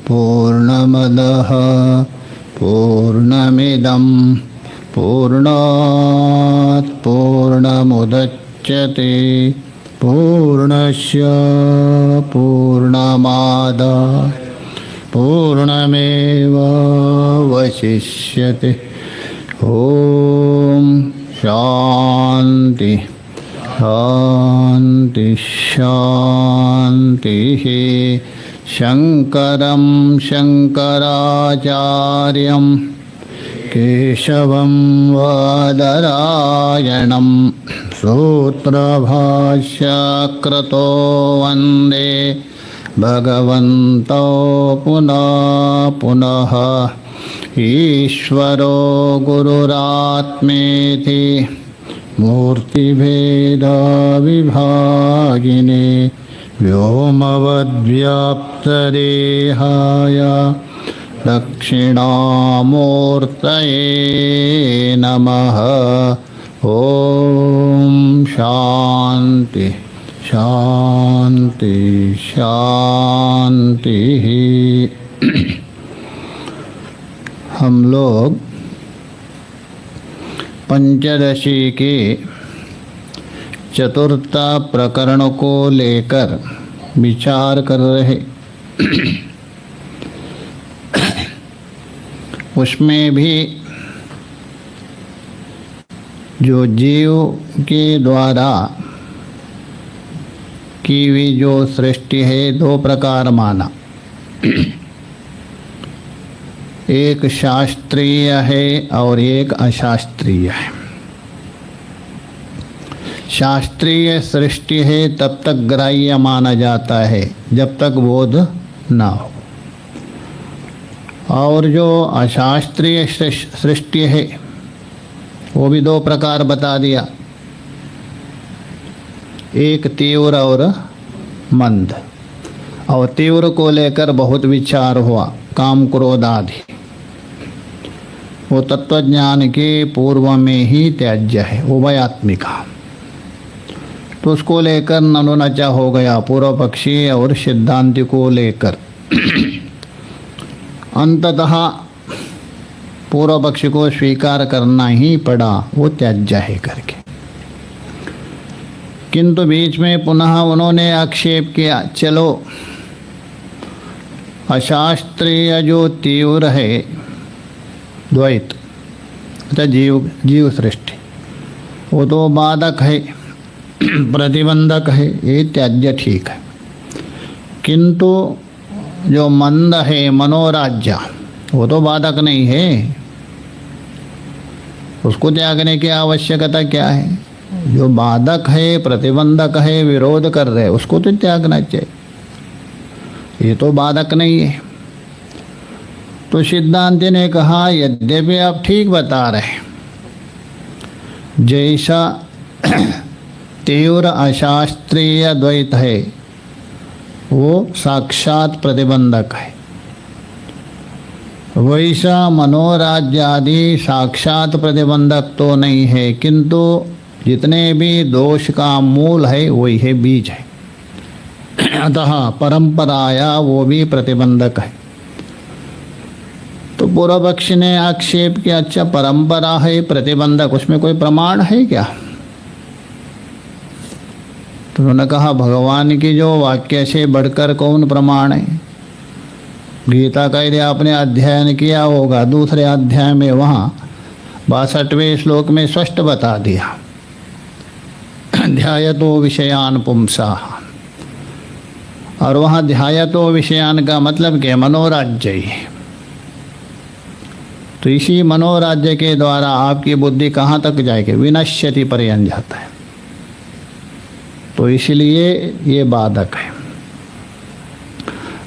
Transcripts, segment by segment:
पूर्णमदः पूर्णमिदं पूर्णात् पूर्णमुदच्यते पूर्णस्य पूर्णमादाय पूर्णमेवावशिष्यते। ॐ शान्ति शान्ति शान्तिः। शङ्करं शङ्कराचार्यं केशवं बादरायणं सूत्रभाष्यकृतो वन्दे भगवन्तौ पुनः पुनः। ईश्वरो गुरुरात्मेति मूर्तिभेदविभागिने व्योमवद्व्याप्तदेहाय दक्षिणामूर्तये नमः। ॐ शान्ति शान्ति शान्तिः। हम लोग पंचदशी के चतुर्थ प्रकरण को लेकर विचार कर रहे। उसमें भी जो जीव के द्वारा की हुई जो सृष्टि है दो प्रकार माना। एक शास्त्रीय है और एक अशास्त्रीय है। शास्त्रीय सृष्टि है तब तक ग्राह्य माना जाता है जब तक बोध ना हो, और जो अशास्त्रीय सृष्टि है वो भी दो प्रकार बता दिया, एक तीव्र और मंद। और तीव्र को लेकर बहुत विचार हुआ, काम क्रोध आदि वो तत्वज्ञान के पूर्व में ही त्याज्य है, उभयात्मिका। तो उसको लेकर ननुनचा हो गया पूर्व पक्षी और सिद्धांति को लेकर। अंततः पूर्व पक्षी को स्वीकार करना ही पड़ा, वो त्याज्य है करके। किंतु बीच में पुनः उन्होंने आक्षेप किया, चलो अशास्त्रीय जो तीव्र है द्वैत अर्थात जीव सृष्टि, वो तो बाधक है, प्रतिबंधक है, ये त्याज्य ठीक है। किंतु जो मंद है मनोराज्य, वो तो बाधक नहीं है, उसको त्यागने की आवश्यकता क्या है? जो बाधक है, प्रतिबंधक है, विरोध कर रहे, उसको तो त्यागना चाहिए, ये तो बाधक नहीं है। तो सिद्धांति ने कहा, यद्यपि आप ठीक बता रहे, जैसा तीव्र अशास्त्रीय द्वैत है वो साक्षात प्रतिबंधक है, वैसा मनोराज्य आदि साक्षात प्रतिबंधक तो नहीं है, किंतु जितने भी दोष का मूल है वही है, बीज है। अतः परंपराया वो भी प्रतिबंधक है। तो पूर्व पक्ष ने आक्षेप किया, अच्छा परंपरा है प्रतिबंधक, उसमें कोई प्रमाण है क्या? तो उन्होंने कहा, भगवान की जो वाक्य से बढ़कर कौन प्रमाण है? गीता का यदि आपने अध्ययन किया होगा, दूसरे अध्याय में वहाँ 62वें श्लोक में स्पष्ट बता दिया, ध्यायतो विषयान पुंसाः। और वहाँ ध्यायतो विषयान का मतलब क्या? मनोराज्य ही। तो इसी मनोराज्य के द्वारा आपकी बुद्धि कहाँ तक जाएगी? विनश्यति पर्यंत जाता है। तो इसलिए ये बाधक है।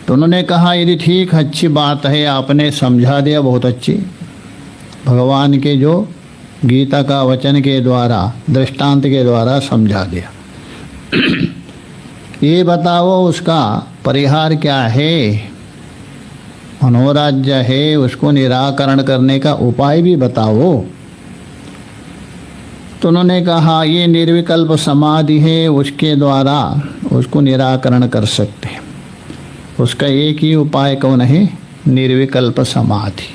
तो उन्होंने कहा, यदि ठीक अच्छी बात है, आपने समझा दिया, बहुत अच्छी। भगवान के जो गीता का वचन के द्वारा, दृष्टांत के द्वारा समझा दिया। ये बताओ उसका परिहार क्या है? मनोराज्य है, उसको निराकरण करने का उपाय भी बताओ। तो उन्होंने कहा ये निर्विकल्प समाधि है, उसके द्वारा उसको निराकरण कर सकते हैं। उसका एक ही उपाय कौन है? निर्विकल्प समाधि।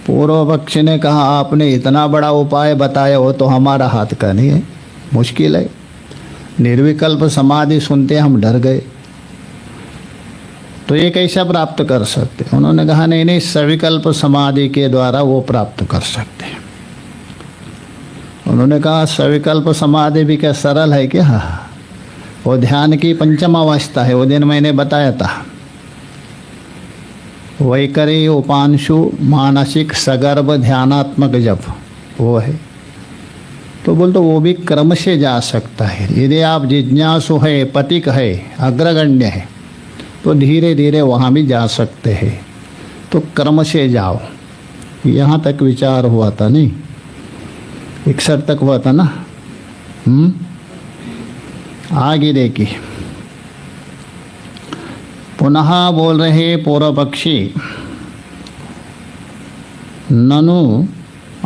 पूर्व पक्षी ने कहा आपने इतना बड़ा उपाय बताया हो तो हमारा हाथ का नहीं है, मुश्किल है। निर्विकल्प समाधि सुनते हम डर गए, तो ये कैसा प्राप्त कर सकते? उन्होंने कहा नहीं नहीं, सविकल्प समाधि के द्वारा वो प्राप्त कर सकते हैं। उन्होंने कहा सविकल्प समाधि भी क्या सरल है क्या? वो ध्यान की पंचम अवस्था है, वो दिन मैंने बताया था। वैकरी उपांशु मानसिक सगर्भ ध्यानात्मक जप वो है। तो बोल तो वो भी क्रम से जा सकता है। यदि आप जिज्ञासु है, पथिक है, अग्रगण्य है, तो धीरे धीरे वहाँ भी जा सकते हैं। तो क्रम से जाओ। यहाँ तक विचार हुआ था नहीं, 61 तक हुआ था ना। आगे देखिए, पुनः बोल रहे पूर्व पक्षी, ननु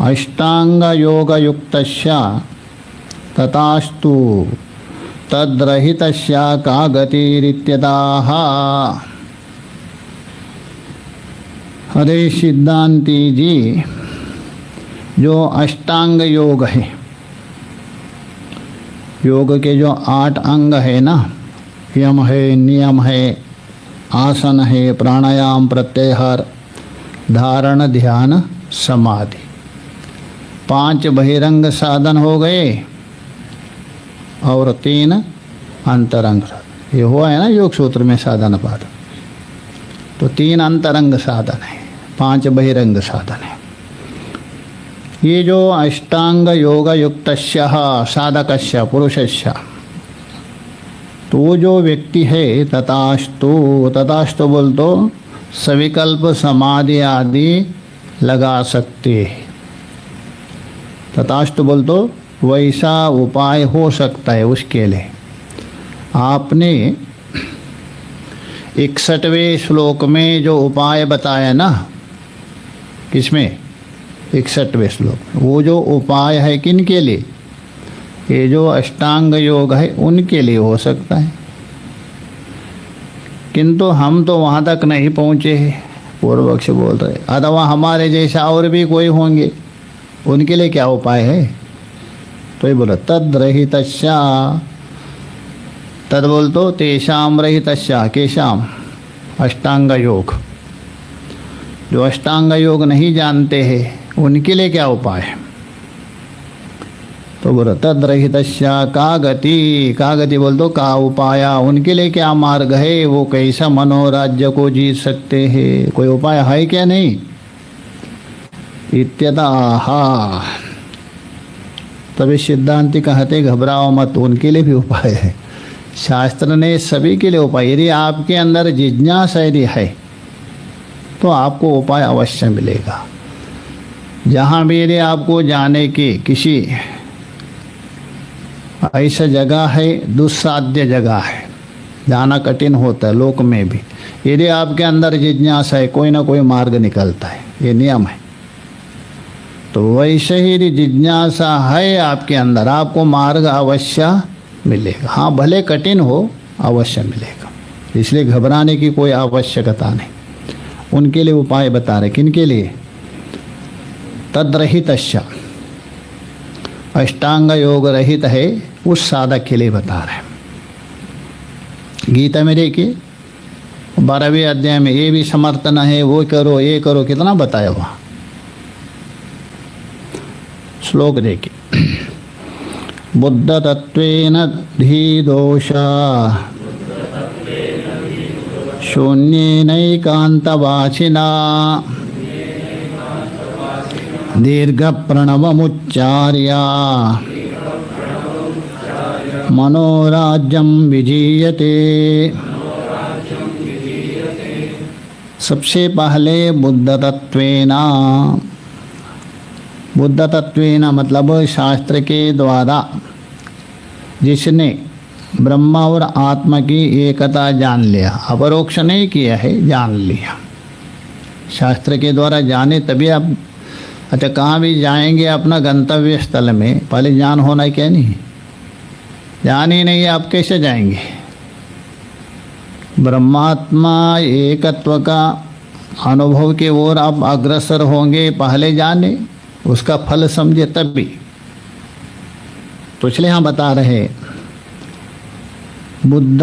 अष्टांग योग युक्तस्य तथास्तु तद्रहितस्य का गतिरित्यतः। अरे सिद्धांति जी, जो अष्टांग योग है, योग के जो 8 अंग है ना, यम है, नियम है, आसन है, प्राणायाम, प्रत्याहार, धारण, ध्यान, समाधि, 5 बहिरंग साधन हो गए और 3 अंतरंग। ये हुआ है ना योग सूत्र में साधन पाद। तो 3 अंतरंग साधन है, 5 बहिरंग साधन है। ये जो अष्टांग योग युक्तस्य साधकस्य पुरुषस्य, तो वो जो व्यक्ति है तथास्तु बोल तो सविकल्प समाधि आदि लगा सकते हैं। तथास्तु बोल तो वैसा उपाय हो सकता है। उसके लिए आपने 61वें श्लोक में जो उपाय बताया ना, किसमें? 61वें श्लोक, वो जो उपाय है किन के लिए? ये जो अष्टांग योग है उनके लिए हो सकता है, किंतु हम तो वहाँ तक नहीं पहुँचे हैं। पूर्व पक्ष बोल रहे अथवा हमारे जैसा और भी कोई होंगे, उनके लिए क्या उपाय है? तो ये बोला तद्रहितस्य, तद बोल तो तेषाम रहितस्य, केशाम? अष्टांग योग। जो अष्टांग योग नहीं जानते हैं उनके लिए क्या उपाय है? तो बोला तद्रहितस्य का गति, का गति बोल दो का उपाय, उनके लिए क्या मार्ग है? वो कैसा मनोराज्य को जीत सकते हैं? कोई उपाय है क्या? नहीं। इत्यतः तभी सिद्धांति कहते घबराओ मत, उनके लिए भी उपाय है। शास्त्र ने सभी के लिए उपाय, यदि आपके अंदर जिज्ञासा यदि है तो आपको उपाय अवश्य मिलेगा। जहाँ भी यदि आपको जाने की किसी ऐसा जगह है, दुस्साध्य जगह है, जाना कठिन होता है लोक में भी, यदि आपके अंदर जिज्ञासा है कोई ना कोई मार्ग निकलता है, ये नियम है। तो वैसे ही यदि जिज्ञासा है आपके अंदर, आपको मार्ग अवश्य मिलेगा। हाँ, भले कठिन हो, अवश्य मिलेगा। इसलिए घबराने की कोई आवश्यकता नहीं। उनके लिए उपाय बता रहे, किनके लिए? तद्रहितस्य, अष्टांग योग रहित है उस साधक के लिए बता रहे। गीता में देखिए 12वें अध्याय में ये भी समर्थन है, वो करो ये करो, कितना बताया वहाँ। श्लोक देखिए, बुद्ध तत्वेन धीदोष शून्येनैकान्तवाचिना दीर्घ प्रणवमुच्चार्य मनोराज्यं विजीयते। सबसे पहले बुद्ध तत्वेन मतलब शास्त्र के द्वारा जिसने ब्रह्मा और आत्मा की एकता जान लिया, अपरोक्ष नहीं किया है, जान लिया। शास्त्र के द्वारा जाने तभी आप अच्छा, कहाँ भी जाएंगे अपना गंतव्य स्थल में पहले ज्ञान होना क्या नहीं? ज्ञान ही नहीं है, आप कैसे जाएंगे? ब्रह्मात्मा एकत्व का अनुभव की ओर आप अग्रसर होंगे, पहले जाने, उसका फल समझे तब भी। तो इसलिए हम बता रहे बुद्ध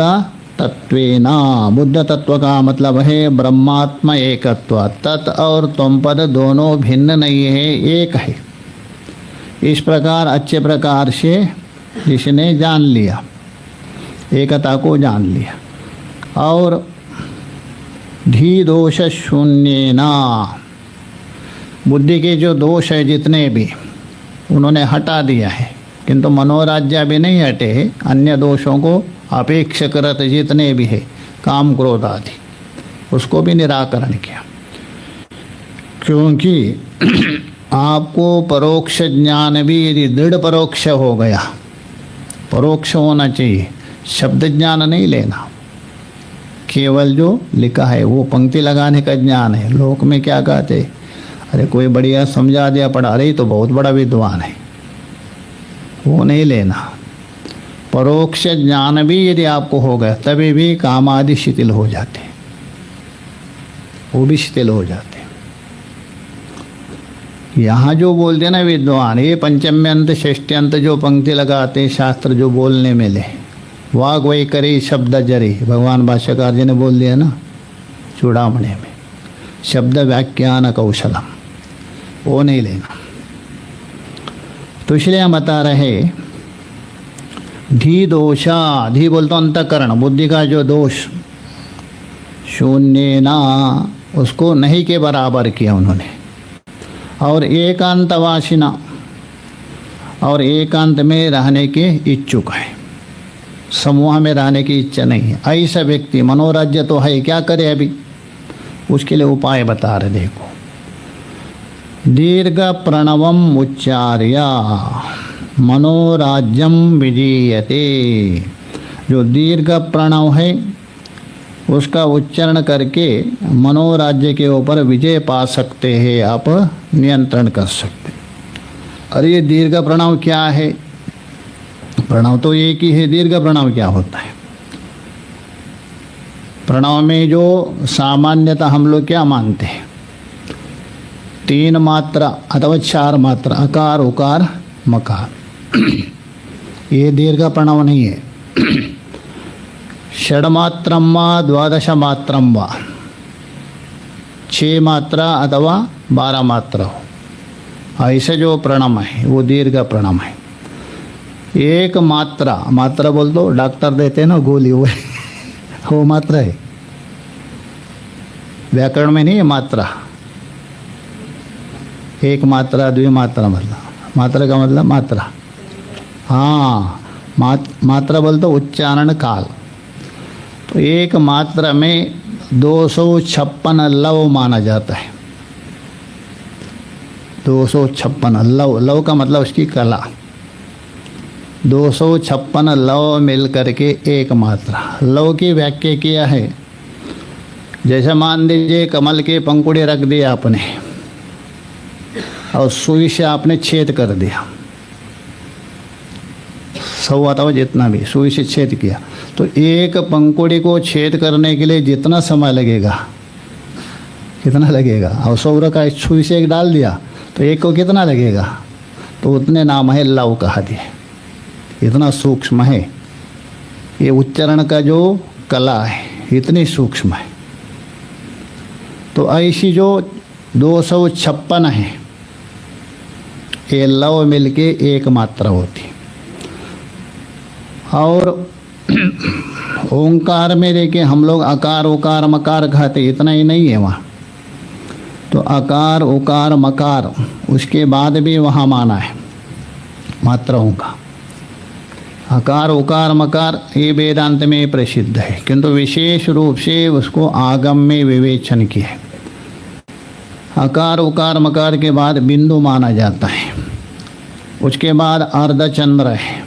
तत्वेना, बुद्ध तत्व का मतलब है ब्रह्मात्मा एकत्व। तत् और तुम पद दोनों भिन्न नहीं है, एक है। इस प्रकार अच्छे प्रकार से जिसने जान लिया, एकता को जान लिया, और धी दोष शून्येना, बुद्धि के जो दोष है जितने भी उन्होंने हटा दिया है, किंतु मनोराज्य भी नहीं हटे हैं। अन्य दोषों को अपेक्षाकृत जितने भी है, काम क्रोध आदि, उसको भी निराकरण किया। क्योंकि आपको परोक्ष ज्ञान भी यदि दृढ़ परोक्ष हो गया, परोक्ष होना चाहिए, शब्द ज्ञान नहीं लेना, केवल जो लिखा है वो पंक्ति लगाने का ज्ञान है। लोक में क्या कहते, अरे कोई बढ़िया समझा दिया पढ़ा रही तो बहुत बड़ा विद्वान है, वो नहीं लेना। परोक्ष ज्ञान भी यदि आपको हो गया तभी भी काम आदि शिथिल हो जाते, वो भी शिथिल हो जाते। यहाँ जो बोलते ना विद्वान, ये पंचम्यंत षष्ट्यंत जो पंक्ति लगाते शास्त्र जो बोलने में ले, वाग वही करे शब्द जरे, भगवान भाष्यकार जी ने बोल दिया ना चूड़ामणि में, शब्द व्याख्यान कौशलम, वो नहीं लेना। तो इसलिए हम बता रहे धी दोषा, धी बोलते अंतःकरण, बुद्धि का जो दोष, शून्य ना, उसको नहीं के बराबर किया उन्होंने। और एकांतवासिना, और एकांत में रहने के इच्छुक है, समूह में रहने की इच्छा नहीं है। ऐसा व्यक्ति, मनोराज्य तो है, क्या करे अभी, उसके लिए उपाय बता रहे। देखो, दीर्घ प्रणवम उच्चार्य मनोराज्यम विजीयते, जो दीर्घ प्रणव है उसका उच्चारण करके मनोराज्य के ऊपर विजय पा सकते हैं, आप नियंत्रण कर सकते। अरे ये दीर्घ प्रणव क्या है? प्रणव तो एक ही है, दीर्घ प्रणव क्या होता है? प्रणव में जो सामान्यतः हम लोग क्या मानते हैं, 3 मात्रा अथवा 4 मात्रा, अकार उकार मकार, ये दीर्घ प्रणव नहीं है। षड्मात्रम वा द्वादश मात्रम वा, 6 मात्रा अथवा 12 मात्रा हो, ऐसे जो प्रणव है वो दीर्घ प्रणव है। एक मात्रा, मात्रा बोल दो, डॉक्टर देते हैं ना गोली, वो मात्रा है। व्याकरण में नहीं है मात्रा, एक मात्रा द्वि मात्रा, मतलब मात्रा का मतलब मात्रा, हाँ मात्रा बोल दो उच्चारण काल। तो एक मात्रा में 256 लव माना जाता है। 256 लव, लव का मतलब उसकी कला, 256 लव मिल करके एक मात्रा। लव की व्याख्या किया है, जैसे मान लीजिए कमल के पंखुड़े रख दिए आपने और सुई से आपने छेद कर दिया, 100 अथवा जितना भी सुई से छेद किया, तो एक पंखुड़ी को छेद करने के लिए जितना समय लगेगा, कितना लगेगा, और 100 का सुई से एक डाल दिया तो एक को कितना लगेगा, तो उतने नाम है लव कहा दिए। इतना सूक्ष्म है ये उच्चारण का जो कला है, इतनी सूक्ष्म है। तो ऐसी जो 256 है, ये लव मिलके एक मात्रा होती। और ओंकार में देखिए हम लोग अकार उकार मकार कहते, इतना ही नहीं है वहाँ। तो अकार उकार मकार, उसके बाद भी वहाँ माना है मात्राओं का। अकार उकार मकार ये वेदांत में प्रसिद्ध है, किंतु विशेष रूप से उसको आगम में विवेचन किया है। अकार उकार मकार के बाद बिंदु माना जाता है, उसके बाद अर्धचंद्र है,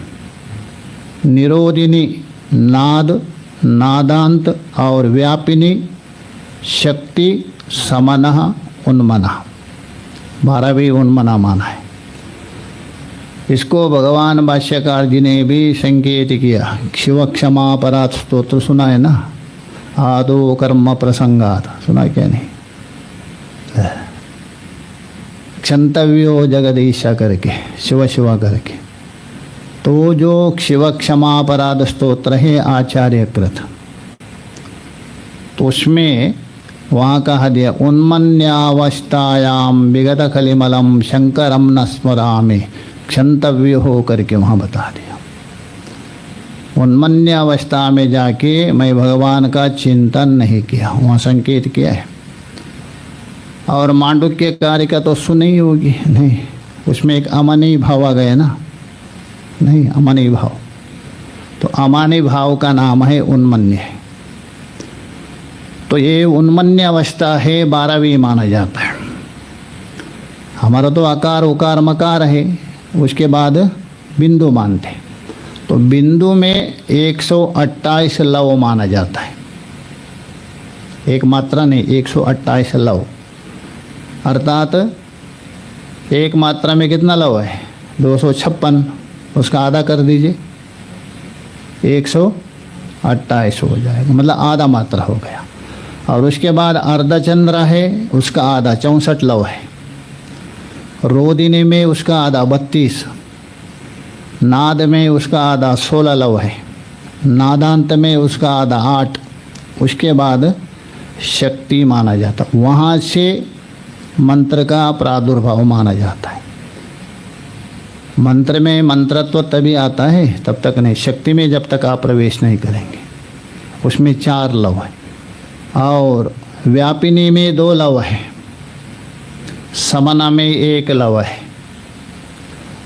निरोधिनी, नाद, नादांत और व्यापिनी, शक्ति, समनः, उन्मनः, 12वीं उन्मना माना है। इसको भगवान भाष्यकार जी ने भी संकेत किया। शिव क्षमा परात स्तोत्र सुना है ना, आदो कर्म प्रसंगात, सुना है क्या नहीं? क्षंतव्यो जगदीशा करके, शिव शिवा करके, तो जो शिव क्षमा अपराध स्तोत्र है आचार्य कृत, तो उसमें वहाँ कहा दिया उन्मन्यावस्थायाम विगत कलिमलम शंकरम न स्मरामि क्षंतव्य हो करके वहाँ बता दिया। उन्मन्यावस्था में जाके मैं भगवान का चिंतन नहीं किया, वहाँ संकेत किया है। और मांडुक्य कार्य का तो सुनी ही होगी, नहीं उसमें एक अमनी भाव आ गया ना, नहीं अमनी भाव, तो अमानी भाव का नाम है उन्मन्य है। तो ये उन्मन्य अवस्था है 12वीं माना जाता है। हमारा तो आकार उकार मकार है, उसके बाद बिंदु मानते, तो बिंदु में 128 लव माना जाता है। एक मात्रा नहीं, 128 लव, अर्थात एक मात्रा में कितना लव है? 256, उसका आधा कर दीजिए, 128 हो जाएगा, मतलब आधा मात्रा हो गया। और उसके बाद अर्धचंद्र है, उसका आधा 64 लव है। रोदिनी में उसका आधा 32, नाद में उसका आधा 16 लव है, नादांत में उसका आधा 8, उसके बाद शक्ति माना जाता, वहाँ से मंत्र का प्रादुर्भाव माना जाता है। मंत्र में मंत्रत्व तभी आता है, तब तक नहीं, शक्ति में जब तक आप प्रवेश नहीं करेंगे। उसमें 4 लव है। और व्यापिनी में 2 लव है, समना में 1 लव है,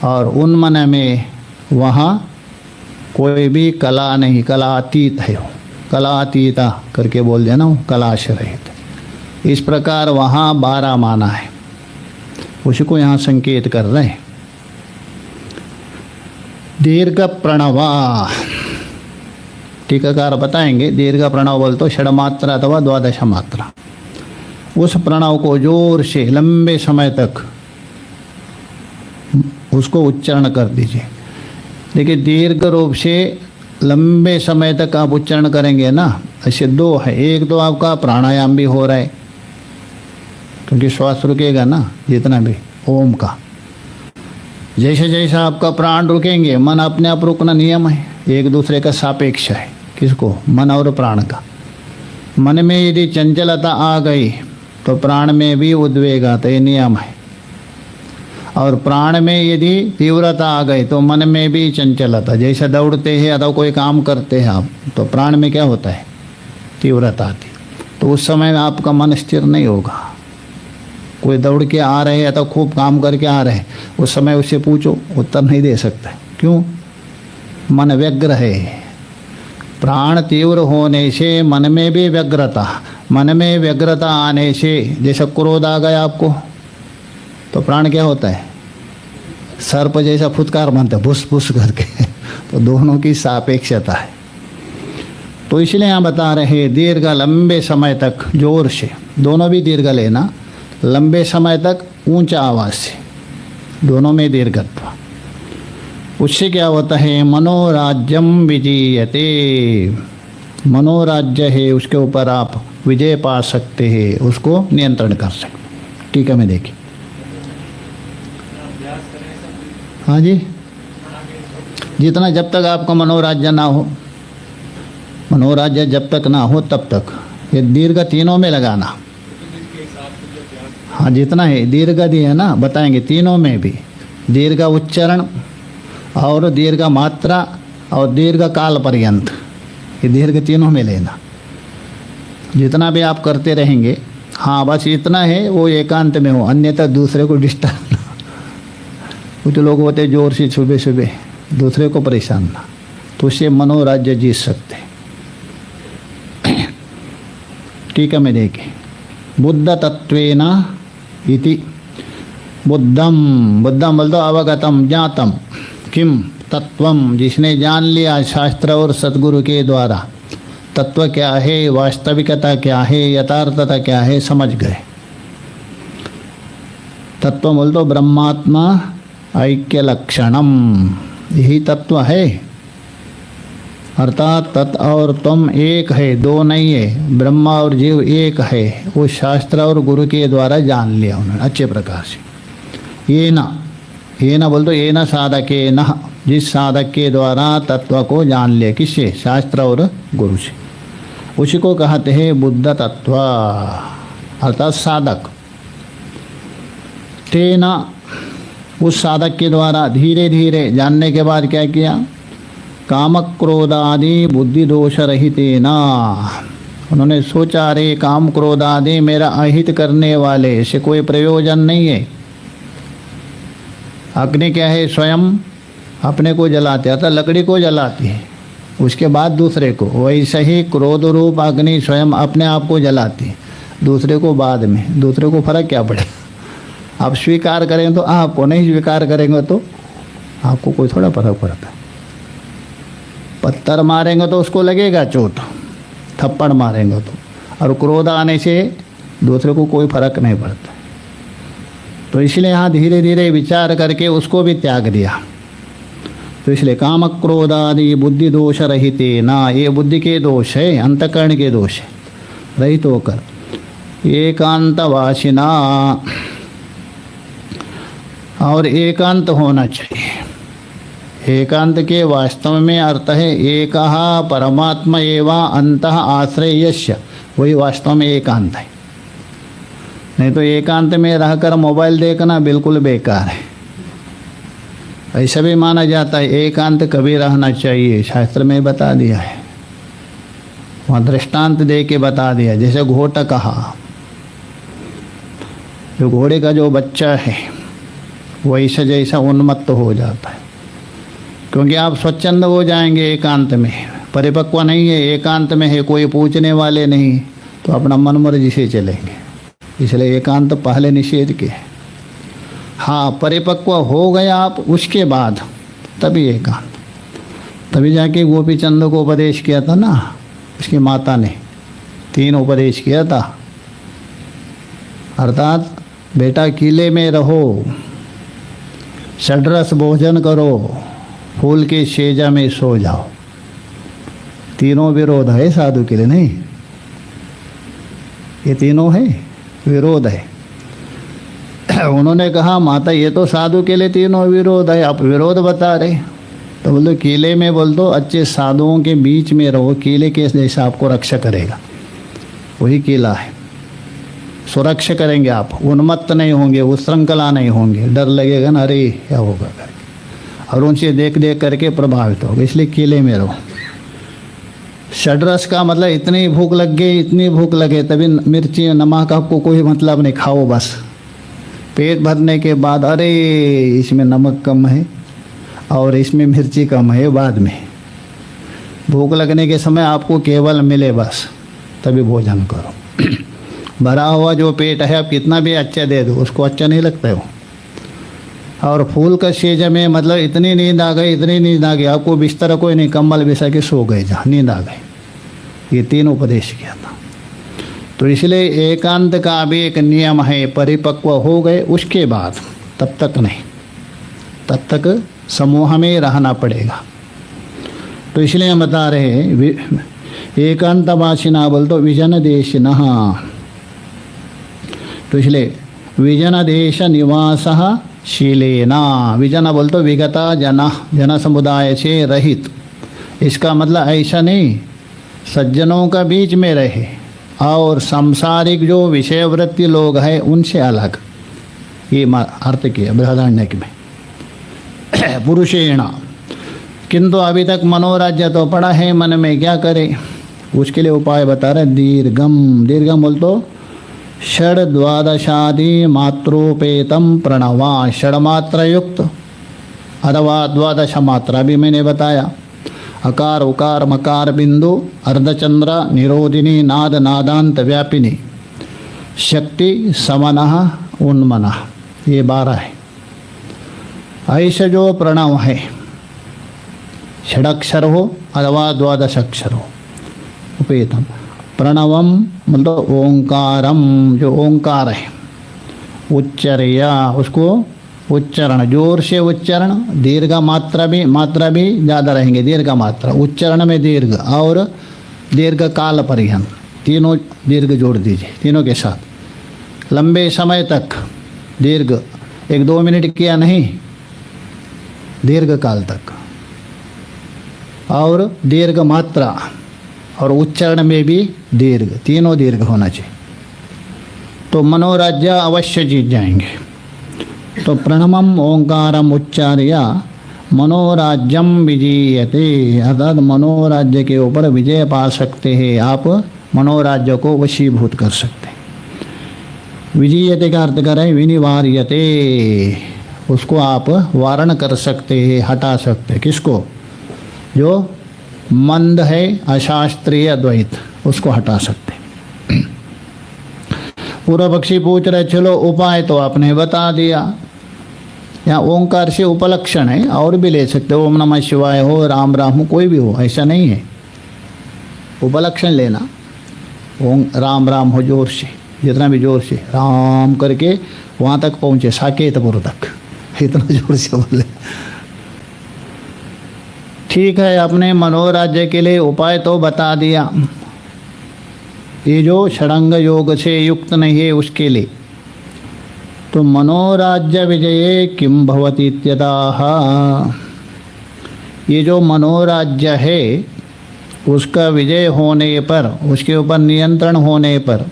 और उन्मन में वहाँ कोई भी कला नहीं, कलातीत है, कलातीता करके बोल देना, कलाश रहित। इस प्रकार वहाँ 12 माना है, उसी को यहाँ संकेत कर रहे हैं। दीर्घ प्रणवा, टीकाकार बताएंगे, दीर्घ प्रणव बोल तो षड्मात्रा अथवा 12 मात्रा, उस प्रणव को जोर से लंबे समय तक उसको उच्चारण कर दीजिए। देखिए दीर्घ रूप से लंबे समय तक आप उच्चारण करेंगे ना, ऐसे 2 है। एक तो आपका प्राणायाम भी हो रहा है, क्योंकि श्वास रुकेगा ना जितना भी ओम का, जैसे जैसे आपका प्राण रुकेंगे मन अपने आप रुकना नियम है, एक दूसरे का सापेक्ष है। किसको? मन और प्राण का। मन में यदि चंचलता आ गई तो प्राण में भी उद्वेग आता, ये नियम है। और प्राण में यदि तीव्रता आ गई तो मन में भी चंचलता, जैसे दौड़ते हैं अथवा कोई काम करते हैं आप, तो प्राण में क्या होता है? तीव्रता आती, तो उस समय आपका मन स्थिर नहीं होगा। कोई दौड़ के आ रहे हैं अथवा खूब काम करके आ रहे हैं, उस समय उससे पूछो, उत्तर नहीं दे सकता। क्यों? मन व्यग्र है। प्राण तीव्र होने से मन में भी व्यग्रता, मन में व्यग्रता आने से, जैसे क्रोध आ गया आपको, तो प्राण क्या होता है? सर्प जैसा फुटकार मारता है, भुस भुस करके। तो दोनों की सापेक्षता है। तो इसलिए यहाँ बता रहे दीर्घ, लंबे समय तक जोर से, दोनों भी दीर्घ लेना, लंबे समय तक ऊंचा आवाज़ से, दोनों में दीर्घत्व। उससे क्या होता है? मनोराज्यम विजीयते, मनोराज्य है, उसके ऊपर आप विजय पा सकते हैं, उसको नियंत्रण कर सकते। ठीक है, मैं देखिए। हाँ जी, जितना, जब तक आपका मनोराज्य ना हो, मनोराज्य जब तक ना हो तब तक ये दीर्घ तीनों में लगाना। हाँ, जितना है दीर्घ दिया ना, बताएंगे तीनों में भी दीर्घ उच्चारण और दीर्घ मात्रा और दीर्घ काल पर्यंत, ये दीर्घ तीनों में लेना। जितना भी आप करते रहेंगे, हाँ बस इतना है वो एकांत में हो, अन्यथा दूसरे को डिस्टर्ब ना। कुछ लोग होते जोर से सुबह सुबह दूसरे को परेशान ना, तो उससे मनोराज्य जीत सकते। ठीक है, मैं देखे। बुद्ध तत्वेन इति, बुद्धम, बुद्धम बोल दो अवगतम ज्ञातम, किम तत्वम, जिसने जान लिया शास्त्र और सद्गुरु के द्वारा तत्व क्या है, वास्तविकता क्या है, यथार्थता क्या है, समझ गए। तत्व बोल तो ब्रह्मात्मा ऐक्य लक्षणम, यही तत्व है। अर्थात तत् और तुम एक है, दो नहीं है। ब्रह्मा और जीव एक है, वो शास्त्र और गुरु के द्वारा जान लिया उन्होंने अच्छे प्रकार से। ये ना बोल तो ये न साधके न, जिस साधक के द्वारा तत्व को जान लिया, किससे? शास्त्र और गुरु से। उसी को कहते हैं बुद्ध तत्व, अर्थात साधक। तेना, उस साधक के द्वारा धीरे धीरे जानने के बाद क्या किया? काम क्रोध आदि बुद्धि दोष रहितेना, उन्होंने सोचा अरे काम क्रोध आदि मेरा अहित करने वाले से कोई प्रयोजन नहीं है। अग्नि क्या है? स्वयं अपने को जलाते, अर्थात लकड़ी को जलाती है, उसके बाद दूसरे को। वैसे ही क्रोध रूप अग्नि स्वयं अपने आप को जलाती है, दूसरे को बाद में। दूसरे को फर्क क्या पड़े? आप स्वीकार करेंगे तो आपको, नहीं स्वीकार करेंगे तो आपको कोई थोड़ा फर्क पड़ता है। पत्थर मारेंगे तो उसको लगेगा चोट, थप्पड़ मारेंगे तो, और क्रोध आने से दूसरे को कोई फर्क नहीं पड़ता। तो इसलिए यहाँ धीरे धीरे विचार करके उसको भी त्याग दिया। तो इसलिए काम क्रोध आदि बुद्धि दोष रहिते ना, ये बुद्धि के दोष है, अंतकरण के दोष है, रहित होकर एकांतवासिना, और एकांत होना चाहिए। एकांत के वास्तव में अर्थ है एकः परमात्मा एवं अंतः आश्रयस्य, वही वास्तव में एकांत है। नहीं तो एकांत में रहकर मोबाइल देखना बिल्कुल बेकार है। ऐसा भी माना जाता है एकांत कभी रहना चाहिए, शास्त्र में बता दिया है, वहाँ दृष्टांत दे के बता दिया। जैसे घोटा कहा, जो घोड़े का जो बच्चा है वैसा जैसा उन्मत्त हो जाता है, क्योंकि आप स्वच्छंद हो जाएंगे एकांत में, परिपक्व नहीं है, एकांत में है, कोई पूछने वाले नहीं, तो अपना मन मर्जी से चलेंगे। इसलिए एकांत पहले निषेध के। हाँ, परिपक्व हो गया आप, उसके बाद तभी एकांत। तभी जाके गोपी चंद को उपदेश किया था ना, उसकी माता ने 3 उपदेश किया था। अर्थात बेटा किले में रहो, षड्रस भोजन करो, फूल के शेजा में सो जाओ। तीनों विरोध है साधु के लिए, नहीं, ये तीनों है विरोध है। उन्होंने कहा माता ये तो साधु के लिए तीनों विरोध है, आप विरोध बता रहे। तो बोल दो किले में, बोल दो अच्छे साधुओं के बीच में रहो, किले के जैसा आपको रक्षा करेगा, वही किला है। सुरक्षा करेंगे आप, उन्मत्त नहीं होंगे, उच्छृंखला नहीं होंगे, डर लगेगा ना अरे क्या होगा करके, और उनसे देख देख करके प्रभावित होगा। इसलिए किले में रहो। षड्रस का मतलब इतनी भूख लग गई, इतनी भूख लगे, तभी मिर्ची नमक आपको कोई मतलब नहीं, खाओ बस। पेट भरने के बाद अरे इसमें नमक कम है और इसमें मिर्ची कम है, बाद में भूख लगने के समय आपको केवल मिले बस, तभी भोजन करो। भरा हुआ जो पेट है आप कितना भी अच्छा दे दो, उसको अच्छा नहीं लगता है वो। और फूल का सेज में मतलब इतनी नींद आ गई, इतनी नींद आ गई, आपको बिस्तर कोई नहीं, कम्बल बिछा के सो गए, जहाँ नींद आ गई। ये 3 उपदेश किया था। तो इसलिए एकांत का भी एक नियम है, परिपक्व हो गए उसके बाद, तब तक नहीं, तब तक समूह में रहना पड़ेगा। तो इसलिए हम बता रहे हैं एकांतवासिना बोल तो विजन देशिनः। तो इसलिए विजन देश निवास शीलेना, विजन बोल तो विगता जन समुदाय से रहित। इसका मतलब ऐसा नहीं सज्जनों का बीच में रहे और सांसारिक जो विषय वृत्ति लोग हैं उनसे अलग, ये अर्थ किया बृहदारण्यक में। पुरुषेण, किंतु अभी तक मनोराज्य तो पड़ा है मन में, क्या करे? उसके लिए उपाय बता रहे दीर्घम। दीर्घम बोल तो षड द्वादशादि मात्रोपेतम प्रणवा, षड मात्रा युक्त अथवा 12 मात्रा भी मैंने बताया। अकार उकार मकार बिंदु अर्धचंद्र निरोधिनी नाद नादांत व्यापिनी शक्ति समनः उन्मनः, ये 12 है। ऐसे जो प्रणव है, षडक्षर हो अथवा 12 अक्षर हो, उपेतम। प्रणवम मतलब ओंकारम, जो ओंकार है, उच्चर्या, उसको उच्चारण, जोर से उच्चारण, दीर्घ मात्रा भी ज़्यादा रहेंगे, दीर्घ मात्रा, उच्चारण में दीर्घ और दीर्घ काल पर्यंत, तीनों दीर्घ जोड़ दीजिए तीनों के साथ। लंबे समय तक दीर्घ, 1-2 मिनट किया नहीं, दीर्घ काल तक, और दीर्घ मात्रा और उच्चारण में भी दीर्घ, तीनों दीर्घ होना चाहिए, तो मनोराज्य अवश्य जीत जाएंगे। तो प्रणमम ओंकारम उच्चार्य मनोराज्यम विजीयते, अर्थात मनोराज्य के ऊपर विजय पा सकते हैं आप, मनोराज्य को वशीभूत कर सकते हैं। विजीयते का अर्थ करें विनिवार्यते, उसको आप वारण कर सकते हैं, हटा सकते हैं। किसको? जो मंद है, अशास्त्रीय अद्वैत, उसको हटा सकते हैं। पूर्व पक्षी पूछ रहे चलो उपाय तो आपने बता दिया, यहाँ ओंकार से उपलक्षण है, और भी ले सकते हो, ओम नमः शिवाय हो, राम राम हो, कोई भी हो, ऐसा नहीं है। उपलक्षण लेना, ओम राम राम हो जोर से, जितना भी जोर से राम करके वहाँ तक पहुँचे, साकेतपुर तक, इतना जोर से बोले। ठीक है, आपने मनोराज्य के लिए उपाय तो बता दिया, ये जो षडंग योग से युक्त नहीं है उसके लिए। तो मनोराज्य विजये किम भवति इत्यतः, ये जो मनोराज्य है उसका विजय होने पर, उसके ऊपर नियंत्रण होने पर,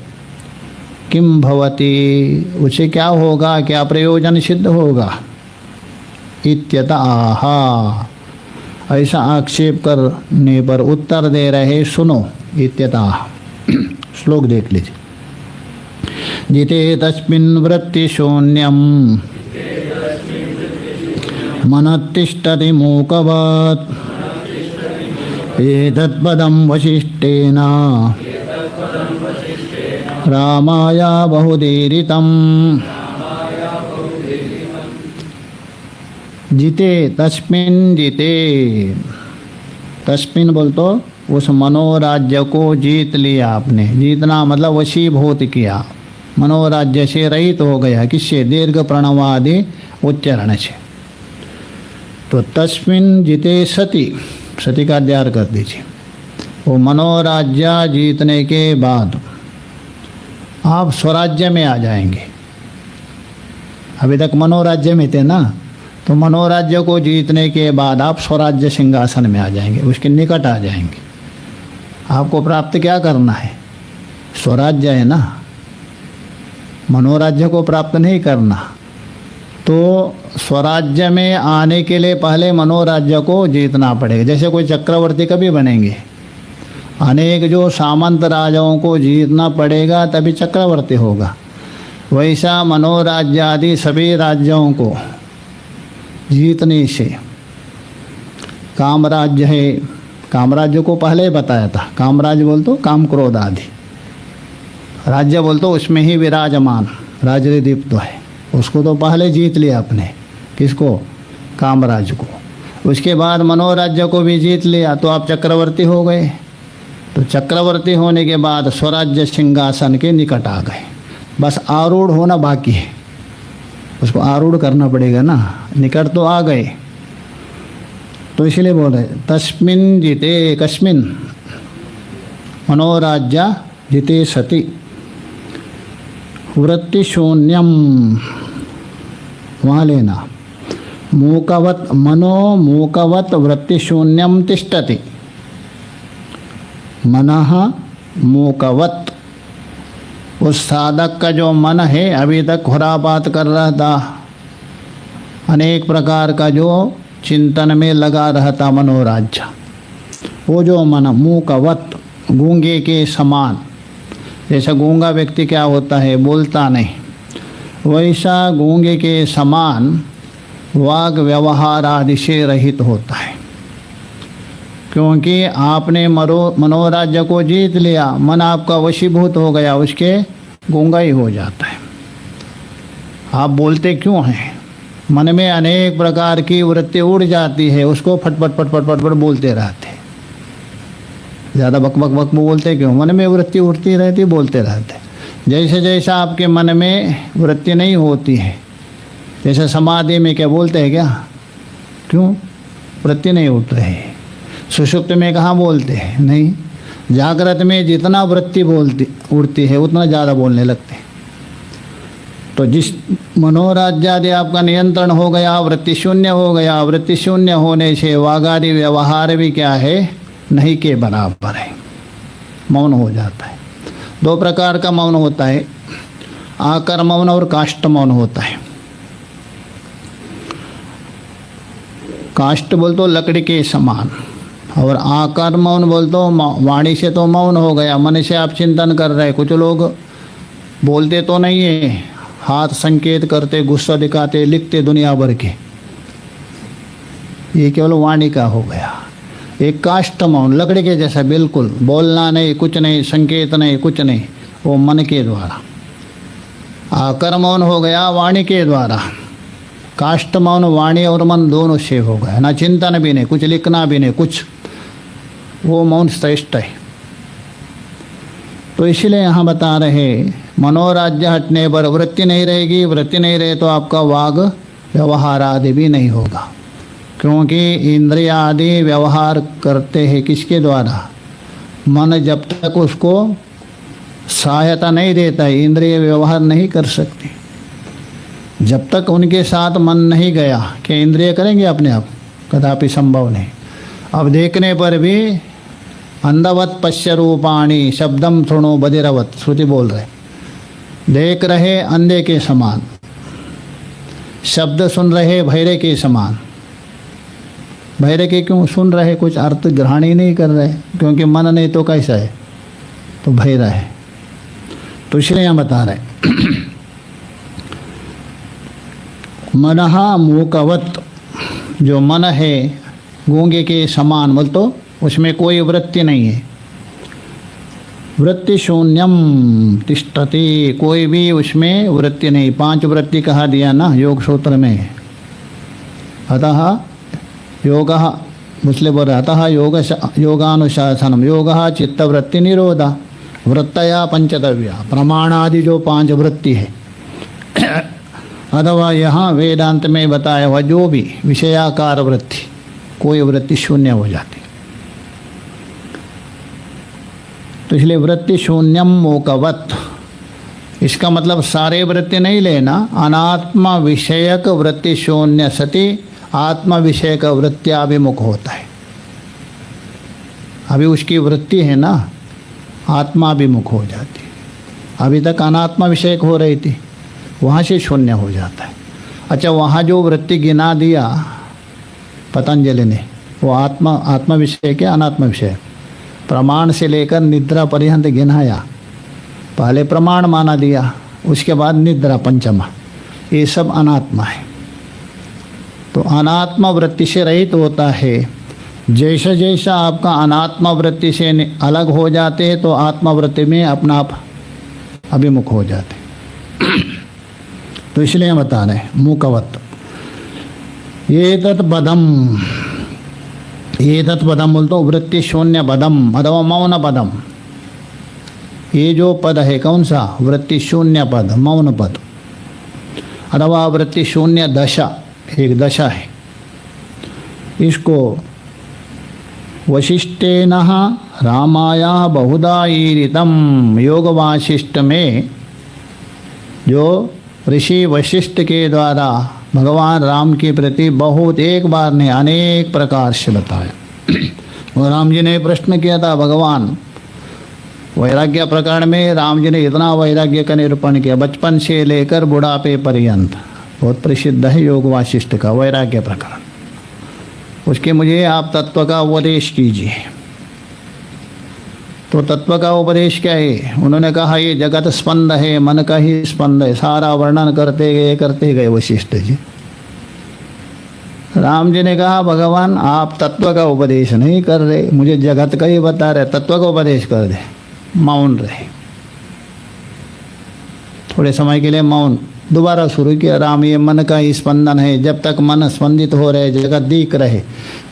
किम भवति, उसे क्या होगा, क्या प्रयोजन सिद्ध होगा, इत्यतः, ऐसा आक्षेप करने पर उत्तर दे रहे, सुनो इत्यतः। श्लोक देख लीजिए। जिते तस्मिन् वृत्ति शून्यम मनतिष्ठति मूकवत्, एतत्पदं वसिष्ठेन रामाय बहुदीरितम्। जिते तस्मिन्, जिते तस्मिन् बोल तो उस मनोराज्य को जीत लिया आपने, जीतना मतलब वशीभूत किया, मनोराज्य से रहित हो गया, किससे? दीर्घ प्रणवादि उच्चारण से। तो तस्मिन् जिते सति, सति का अध्यार कर दीजिए। वो मनोराज्य जीतने के बाद आप स्वराज्य में आ जाएंगे। अभी तक मनोराज्य में थे ना, तो मनोराज्य को जीतने के बाद आप स्वराज्य सिंहासन में आ जाएंगे, उसके निकट आ जाएंगे। आपको प्राप्त क्या करना है? स्वराज्य है ना, मनोराज्य को प्राप्त नहीं करना। तो स्वराज्य में आने के लिए पहले मनोराज्य को जीतना पड़ेगा। जैसे कोई चक्रवर्ती कभी बनेंगे, अनेक जो सामंत राजाओं को जीतना पड़ेगा तभी चक्रवर्ती होगा। वैसा मनोराज्य आदि सभी राज्यों को जीतने से, कामराज्य है, कामराज्य को पहले ही बताया था, कामराज्य बोल तो काम क्रोध आदि, राज्य बोल तो उसमें ही विराजमान राजदीप्त है, उसको तो पहले जीत लिया आपने। किसको? कामराज को। उसके बाद मनोराज्य को भी जीत लिया तो आप चक्रवर्ती हो गए। तो चक्रवर्ती होने के बाद स्वराज्य सिंहासन के निकट आ गए, बस आरूढ़ होना बाकी है, उसको आरूढ़ करना पड़ेगा ना, निकट तो आ गए। तो इसलिए बोल रहे तस्मिन् जिते, कस्मिन् मनोराज्य जिते सति वृत्ति शून्यम, वहाँ लेना, मूकवत मनो मूकवत वृत्ति शून्यम तिष्ठति, मनः मूकवत, उस साधक का जो मन है अभी तक खुरापात कर रहा था, अनेक प्रकार का जो चिंतन में लगा रहता मनोराज्य, वो जो मन मूकवत, गूंगे के समान, जैसा गूंगा व्यक्ति क्या होता है, बोलता नहीं, वैसा गूंगे के समान वाग व्यवहार आदि से रहित होता है। क्योंकि आपने मनोराज्य को जीत लिया, मन आपका वशीभूत हो गया, उसके गूंगा ही हो जाता है। आप बोलते क्यों हैं? मन में अनेक प्रकार की वृत्ति उड़ जाती है, उसको फटफट फटफट फटफट बोलते रहते। ज़्यादा बक बक बक बोलते क्यों? मन में वृत्ति उड़ती रहती, बोलते रहते। जैसे जैसा आपके मन में वृत्ति नहीं होती है, जैसे समाधि में क्या बोलते हैं क्या, क्यों वृत्ति नहीं उठ रही, सुषुप्त में कहाँ बोलते हैं, नहीं, जागृत में जितना वृत्ति बोलती उड़ती है उतना ज़्यादा बोलने लगते हैं। तो जिस मनोराज्यादि आपका नियंत्रण हो गया, वृत्ति शून्य हो गया, वृत्ति शून्य होने से वागादि व्यवहार भी क्या है, नहीं के बराबर है, मौन हो जाता है। दो प्रकार का मौन होता है, आकर मौन और काष्ठ मौन होता है। काष्ठ बोल तो लकड़ी के समान, और आकार मौन बोल तो वाणी से तो मौन हो गया, मन से आप चिंतन कर रहे। कुछ लोग बोलते तो नहीं है, हाथ संकेत करते, गुस्सा दिखाते, लिखते दुनिया भर के, ये केवल वाणी का हो गया। एक काष्ठ मौन लकड़ी के जैसा, बिल्कुल बोलना नहीं, कुछ नहीं, संकेत नहीं, कुछ नहीं, वो मन के द्वारा। आकर मौन हो गया वाणी के द्वारा, काष्ठ मौन वाणी और मन दोनों से हो गया, ना चिंतन भी नहीं, कुछ लिखना भी नहीं, कुछ, वो मौन श्रेष्ठ है। तो इसलिए यहाँ बता रहे, मनोराज्य हटने पर वृत्ति नहीं रहेगी, वृत्ति नहीं रहे तो आपका वाग व्यवहार आदि भी नहीं होगा, क्योंकि इंद्रिय आदि व्यवहार करते हैं किसके द्वारा, मन जब तक उसको सहायता नहीं देता है इंद्रिय व्यवहार नहीं कर सकते। जब तक उनके साथ मन नहीं गया कि इंद्रिय करेंगे अपने आप, कदापि संभव नहीं। अब देखने पर भी अंधवत पश्य रूपाणी शब्दम थृणो बधिरवत, श्रुति बोल रहे, देख रहे अंधे के समान, शब्द सुन रहे भैरे के समान। भैरे के क्यों सुन रहे, कुछ अर्थ ग्रहण ही नहीं कर रहे, क्योंकि मन नहीं तो कैसा है, तो भैरा है। तो इसलिए यहाँ बता रहे मनहा मूकवत, जो मन है गूंगे के समान, बोल तो उसमें कोई वृत्ति नहीं है। वृत्ति शून्यम तिष्ठति, कोई भी उसमें वृत्ति नहीं। 5 वृत्ति कहा दिया ना योग सूत्र में। अतः योग मुस्लिम बोल रहे, अतः योगानुशासनम योग चित्तवृत्ति निरोधा वृत्तया पंचतव्या, प्रमाणादि जो 5 वृत्ति है। अथवा यहाँ वेदांत में बताया हुआ जो भी विषयाकार वृत्ति, कोई वृत्ति शून्य हो जाती। तो इसलिए वृत्ति शून्यम मोकवत, इसका मतलब सारे वृत्ति नहीं लेना, अनात्मा विषयक वृत्ति शून्य सति आत्मा विषयक वृत्त्याभिमुख होता है। अभी उसकी वृत्ति है ना, आत्माभिमुख हो जाती, अभी तक अनात्मा विषयक हो रही थी, वहाँ से शून्य हो जाता है। अच्छा, वहाँ जो वृत्ति गिना दिया पतंजलि ने, वो आत्मा विषय के अनात्मा विषय, प्रमाण से लेकर निद्रा पर्यंत गिनाया। पहले प्रमाण माना दिया, उसके बाद निद्रा पंचमा, ये सब अनात्मा है। तो अनात्मा वृत्ति से रहित होता है। जैसा जैसा आपका अनात्मा वृत्ति से अलग हो जाते हैं तो आत्मा वृत्ति में अपना आप अभिमुख हो जाते। तो इसलिए बता रहे मूकवत, ये तत्पदम बोलते वृत्ति शून्य पदम अथवा मौन पदम। ये जो पद है कौन सा, वृत्ति शून्य पद, मौन पद, अथवा वृत्ति शून्य दशा, एक दशा है। इसको वशिष्ठेन रामाया बहुधा ईरितम, योग वासिष्ठ में जो ऋषि वशिष्ठ के द्वारा भगवान राम के प्रति बहुत एक बार ने अनेक प्रकार से बताया। और राम जी ने प्रश्न किया था, भगवान वैराग्य प्रकरण में राम जी ने इतना वैराग्य का निरूपण किया, बचपन से लेकर बुढ़ापे पर्यंत, बहुत प्रसिद्ध है योग वासिष्ठ का वैराग्य प्रकरण। उसके मुझे आप तत्व का उपदेश कीजिए। तो तत्व का उपदेश क्या है? उन्होंने कहा ये जगत स्पंद है, मन का ही स्पंद है। सारा वर्णन करते गए वशिष्ठ जी। राम जी ने कहा भगवान आप तत्व का उपदेश नहीं कर रहे, मुझे जगत का ही बता रहे, तत्व का उपदेश कर दे। मौन रहे, थोड़े समय के लिए मौन। दोबारा शुरू किया, राम ये मन का ही स्पंदन है, जब तक मन स्पंदित हो रहे जगत दिख रहे,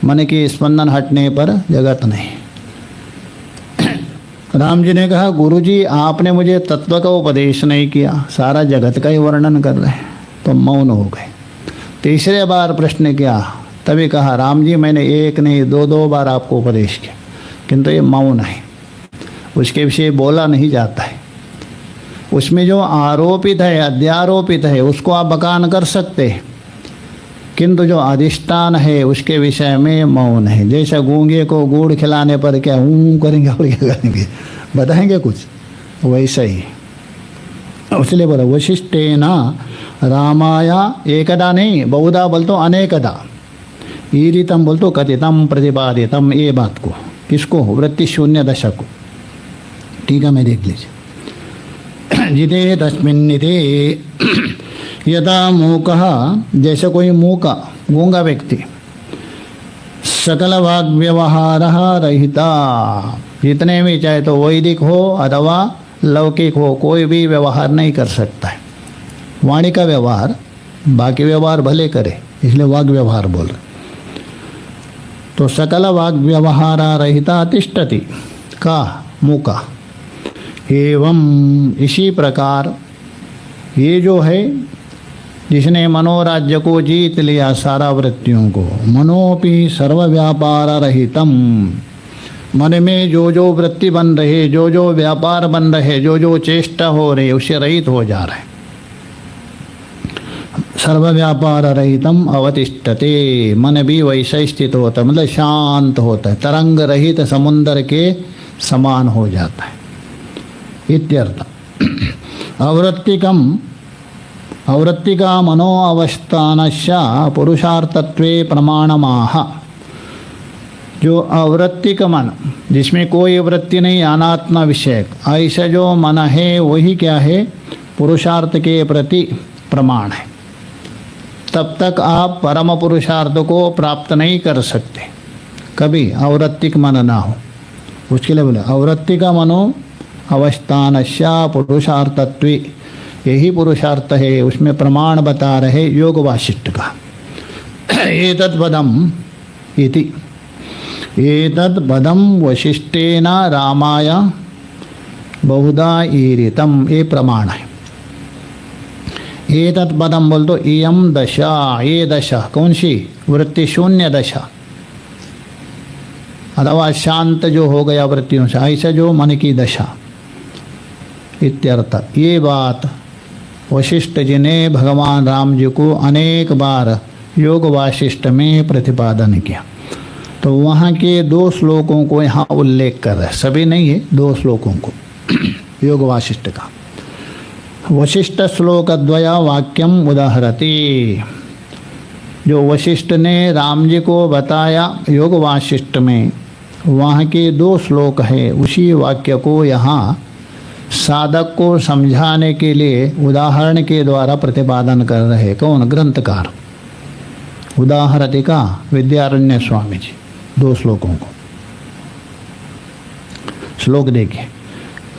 मन की स्पंदन हटने पर जगत नहीं। राम जी ने कहा, गुरुजी आपने मुझे तत्व का उपदेश नहीं किया, सारा जगत का ही वर्णन कर रहे हैं। तो मौन हो गए। तीसरे बार प्रश्न किया, तभी कहा, राम जी मैंने एक नहीं दो बार आपको उपदेश किया, किंतु ये मौन है, उसके विषय बोला नहीं जाता है। उसमें जो आरोपित है, अध्यारोपित है, उसको आप बखान कर सकते हैं, किंतु जो अधिष्ठान है उसके विषय में मौन है। जैसा गूंगे को गुड़ खिलाने पर क्या करेंगे और क्या करेंगे, बताएंगे कुछ, वैसा ही। इसलिए बोला वशिष्ठेन रामाया एकदा नहीं, बहुधा बोल तो अनेकदा, ईरितम बोल तो कथितम प्रतिपादितम, ये बात को, किसको, वृत्ति शून्य दशा को। ठीक है, मैं देख लीजिए। जिते तस्मिन्निते यदा मूकः, जैसे कोई मूका गूंगा व्यक्ति, सकल वाग व्यवहार रहिता, जितने भी चाहे तो वैदिक हो अथवा लौकिक हो, कोई भी व्यवहार नहीं कर सकता है। वाणी का व्यवहार, बाकी व्यवहार भले करे, इसलिए वाग व्यवहार बोल रहे। तो सकल वाग व्यवहार रहिता तिष्ठति का मूका। एवं इसी प्रकार ये जो है, जिसने मनोराज्य को जीत लिया, सारा वृत्तियों को, मनोपि सर्व व्यापार रहितम, मन में जो जो वृत्ति बन रहे, जो जो व्यापार बन रहे, जो जो चेष्टा हो रही, उससे रहित हो जा रहे। सर्व व्यापार रहितम अवतिष्ठते, मन भी वैसा स्थित होता है, मतलब शांत होता है, तरंग रहित समुद्र के समान हो जाता है। इत्यर्थ। अवृत्तिका मनो अवस्थानस्य पुरुषार्थत्वे प्रमाणमाह। जो अवृत्तिक मन, जिसमें कोई वृत्ति नहीं, अनात्मा विषयक, ऐसा जो मन है वही क्या है, पुरुषार्थ के प्रति प्रमाण है। तब तक आप परम पुरुषार्थ को प्राप्त नहीं कर सकते, कभी अवृत्तिक मन ना हो। उसके लिए बोले अवृत्तिका मनो अवस्थानस्य पुरुषार्थत्वे, यही पुरुषार्थ है, उसमें प्रमाण बता रहे योग वासिष्ठ का। एतत् पदम इति, एतत् पदम वशिष्ठेन रामाय बहुधा ईरितम, ये प्रमाण है। एतत् पदम बोल तो इयम दशा, ये दशा कौन सी, वृत्ति शून्य दशा, अथवा शांत जो हो गया वृत्तियों से, ऐसा जो मन की दशा। इत्यर्थ। ये बात वशिष्ठ जी ने भगवान राम जी को अनेक बार योग वासिष्ठ में प्रतिपादन किया। तो वहाँ के 2 श्लोकों को यहाँ उल्लेख कर रहे, सभी नहीं है, 2 श्लोकों को योग वासिष्ठ का। वशिष्ठ श्लोक द्वया वाक्यम उदाहरति, जो वशिष्ठ ने राम जी को बताया योग वासिष्ठ में, वहाँ के 2 श्लोक है, उसी वाक्य को यहाँ साधक को समझाने के लिए उदाहरण के द्वारा प्रतिपादन कर रहे। कौन, ग्रंथकार, उदाहरति का विद्यारण्य स्वामी जी। 2 श्लोकों को, श्लोक देखिए।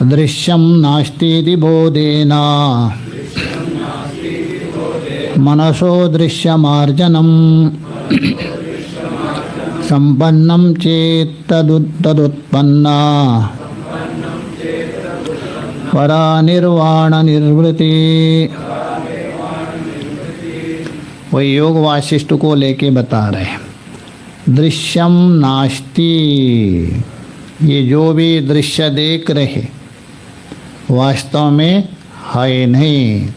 दृश्यम नास्तीति बोधेना मनसो दृश्यमार्जनम संपन्नम चेत तदुत्पन्ना परा निर्वाण निर्वृति। वही योग वासिष्ठ को लेके बता रहे हैं। दृश्यम नास्ति, ये जो भी दृश्य देख रहे वास्तव में है नहीं।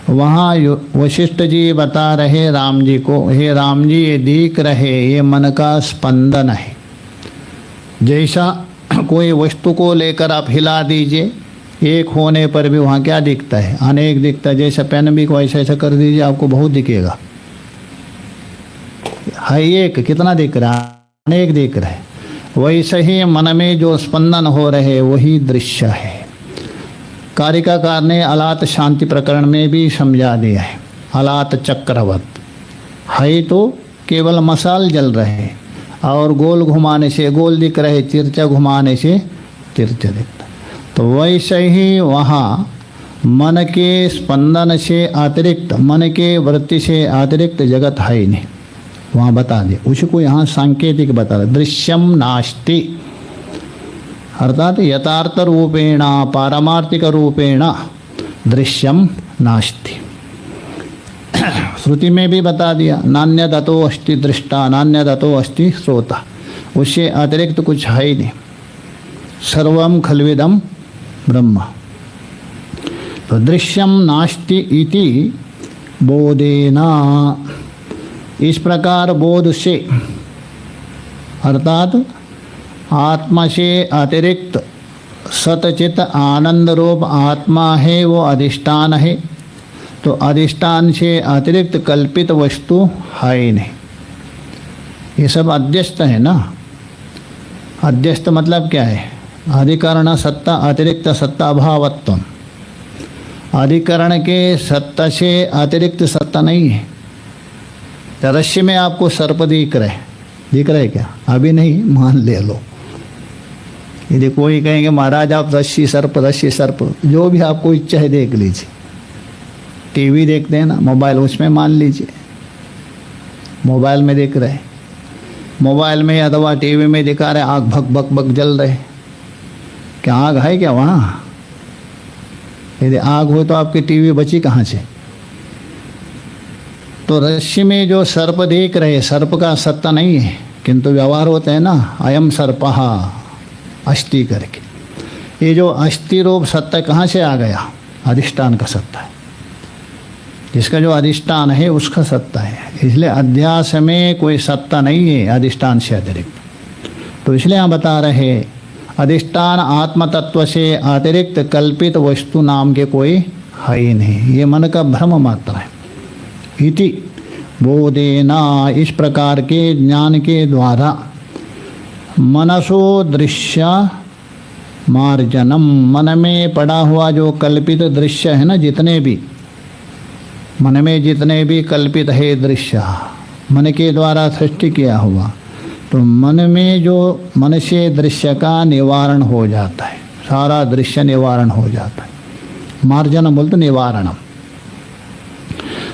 वहाँ वशिष्ठ जी बता रहे राम जी को, हे राम जी ये दिख रहे, ये मन का स्पंदन है। जैसा कोई वस्तु को लेकर आप हिला दीजिए, एक होने पर भी वहाँ क्या दिखता है, अनेक दिखता है। जैसा पेन भी को ऐसा ऐसा कर दीजिए, आपको बहुत दिखेगा। है एक, कितना दिख रहा है, अनेक दिख रहे। वैसे ही मन में जो स्पंदन हो रहे वही दृश्य है। कारिकाकार ने अलात शांति प्रकरण में भी समझा दिया है। अलात चक्रवत है तो केवल मसाल जल रहे, और गोल घुमाने से गोल दिख रहे, तिरछा घुमाने से तिरछा दिखता। तो वैसे ही वहाँ मन के स्पंदन से अतिरिक्त, मन के वृत्ति से अतिरिक्त जगत है ही नहीं। वहाँ बता दे, उसको यहाँ सांकेतिक बता रहे। दृश्यम नास्ति, अर्थात यथार्थ रूपेण पारमार्थिक रूपेण दृश्यम नास्ति। श्रुति में भी बता दिया, नान्यदतो अस्ति दृष्टा नान्यदतो अस्ति श्रोता, उससे अतिरिक्त कुछ है ही नहीं। सर्वम खल्विदम ब्रह्म। तो दृश्यम नास्ति इति बोधेना, इस प्रकार बोध से अर्थात आत्मा से अतिरिक्त सतचित आनंद रूप आत्मा है, वो अधिष्ठान है। तो अधिष्ठान से अतिरिक्त कल्पित वस्तु है ही नहीं। ये सब अध्यस्त है ना। अध्यस्त मतलब क्या है? अधिकरण सत्ता अतिरिक्त सत्ता अभावत्व। अधिकरण के सत्ता से अतिरिक्त सत्ता नहीं है। रस्सी में आपको सर्प दिख रहा है क्या? अभी नहीं, मान ले लो। यदि कोई कहेंगे महाराज आप रस्सी सर्प, जो भी आपको इच्छा है देख लीजिए। टीवी देखते हैं ना, मोबाइल, उसमें मान लीजिए मोबाइल में देख रहे, मोबाइल में अथवा टीवी में दिखा रहे आग भक भक भक जल रहे। क्या आग है क्या वहाँ? यदि आग हो तो आपकी टीवी बची कहाँ से? तो रस्सी में जो सर्प देख रहे, सर्प का सत्ता नहीं है, किंतु व्यवहार होते हैं ना, अयम सर्पः अस्थि करके। ये जो अस्थि रूप सत्ता कहाँ से आ गया? अधिष्ठान का सत्ता है। जिसका जो अधिष्ठान है उसका सत्ता है। इसलिए अध्यास में कोई सत्ता नहीं है अधिष्ठान से अतिरिक्त। तो इसलिए हम बता रहे अधिष्ठान आत्म तत्व से अतिरिक्त कल्पित वस्तु नाम के कोई है ही नहीं। ये मन का भ्रम मात्र है। इति बोधेना, इस प्रकार के ज्ञान के द्वारा मनसो दृश्य मार्जनम, मन में पड़ा हुआ जो कल्पित दृश्य है ना, जितने भी मन में जितने भी कल्पित है दृश्य, मन के द्वारा सृष्टि किया हुआ, तो मन में जो मन से दृश्य का निवारण हो जाता है, सारा दृश्य निवारण हो जाता है। मार्जनम बोलते निवारणम।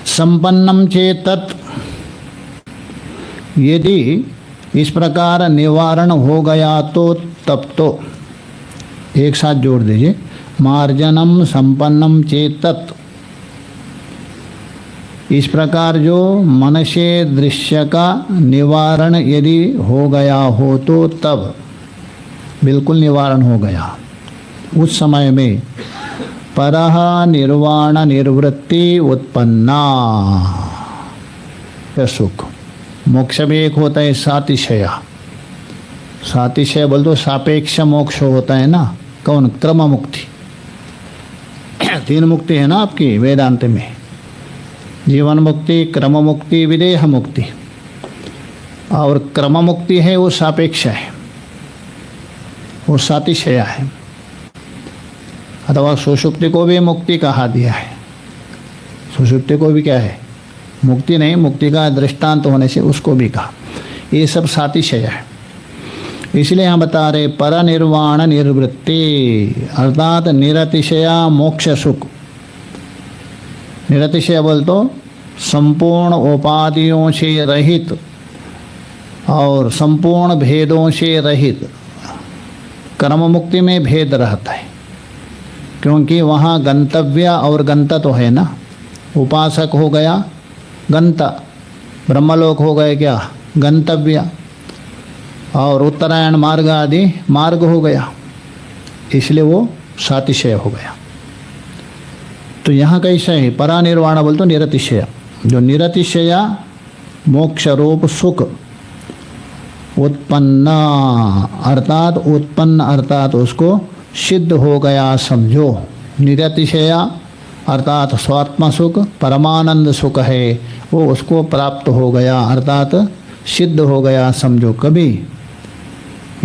संपन्नम चेतत, यदि इस प्रकार निवारण हो गया तो तब तो एक साथ जोड़ दीजिए, मार्जनम संपन्नम चेतत। इस प्रकार जो मन से दृश्य का निवारण यदि हो गया हो तो तब बिल्कुल निवारण हो गया। उस समय में परः निर्वाण निर्वृत्ति उत्पन्ना, सुख। मोक्ष भी एक होता है सातिशय। सातिशय बोल दो, सापेक्ष मोक्ष होता है ना। कौन? क्रम मुक्ति। 3 मुक्ति है ना आपकी वेदांत में, जीवन मुक्ति, क्रम मुक्ति, विदेह मुक्ति। और क्रम मुक्ति है वो सापेक्ष है, वो सातिशय है। अथवा सुषुप्ति को भी मुक्ति कहा दिया है। सुषुप्ति को भी क्या है? मुक्ति नहीं, मुक्ति का दृष्टांत होने से उसको भी कहा। ये सब सातिशय है। इसलिए हम बता रहे परनिर्वाण निर्वृत्ति, अर्थात निरतिशया मोक्ष सुख। निरतिशय बोल तो संपूर्ण उपाधियों से रहित और संपूर्ण भेदों से रहित। कर्म मुक्ति में भेद रहता है, क्योंकि वहाँ गंतव्य और गंता तो है ना। उपासक हो गया गंता, ब्रह्मलोक हो गए क्या? गंतव्य। और उत्तरायण मार्ग आदि मार्ग हो गया, इसलिए वो सातिशय हो गया। तो यहाँ कैसा है? परानिर्वाण बोल तो निरतिशय, जो निरतिशय मोक्ष रूप सुख उत्पन्न, अर्थात उत्पन्न अर्थात उसको सिद्ध हो गया समझो। निरतिशय अर्थात स्वात्म सुख, परमानंद सुख है, वो उसको प्राप्त हो गया अर्थात सिद्ध हो गया समझो। कभी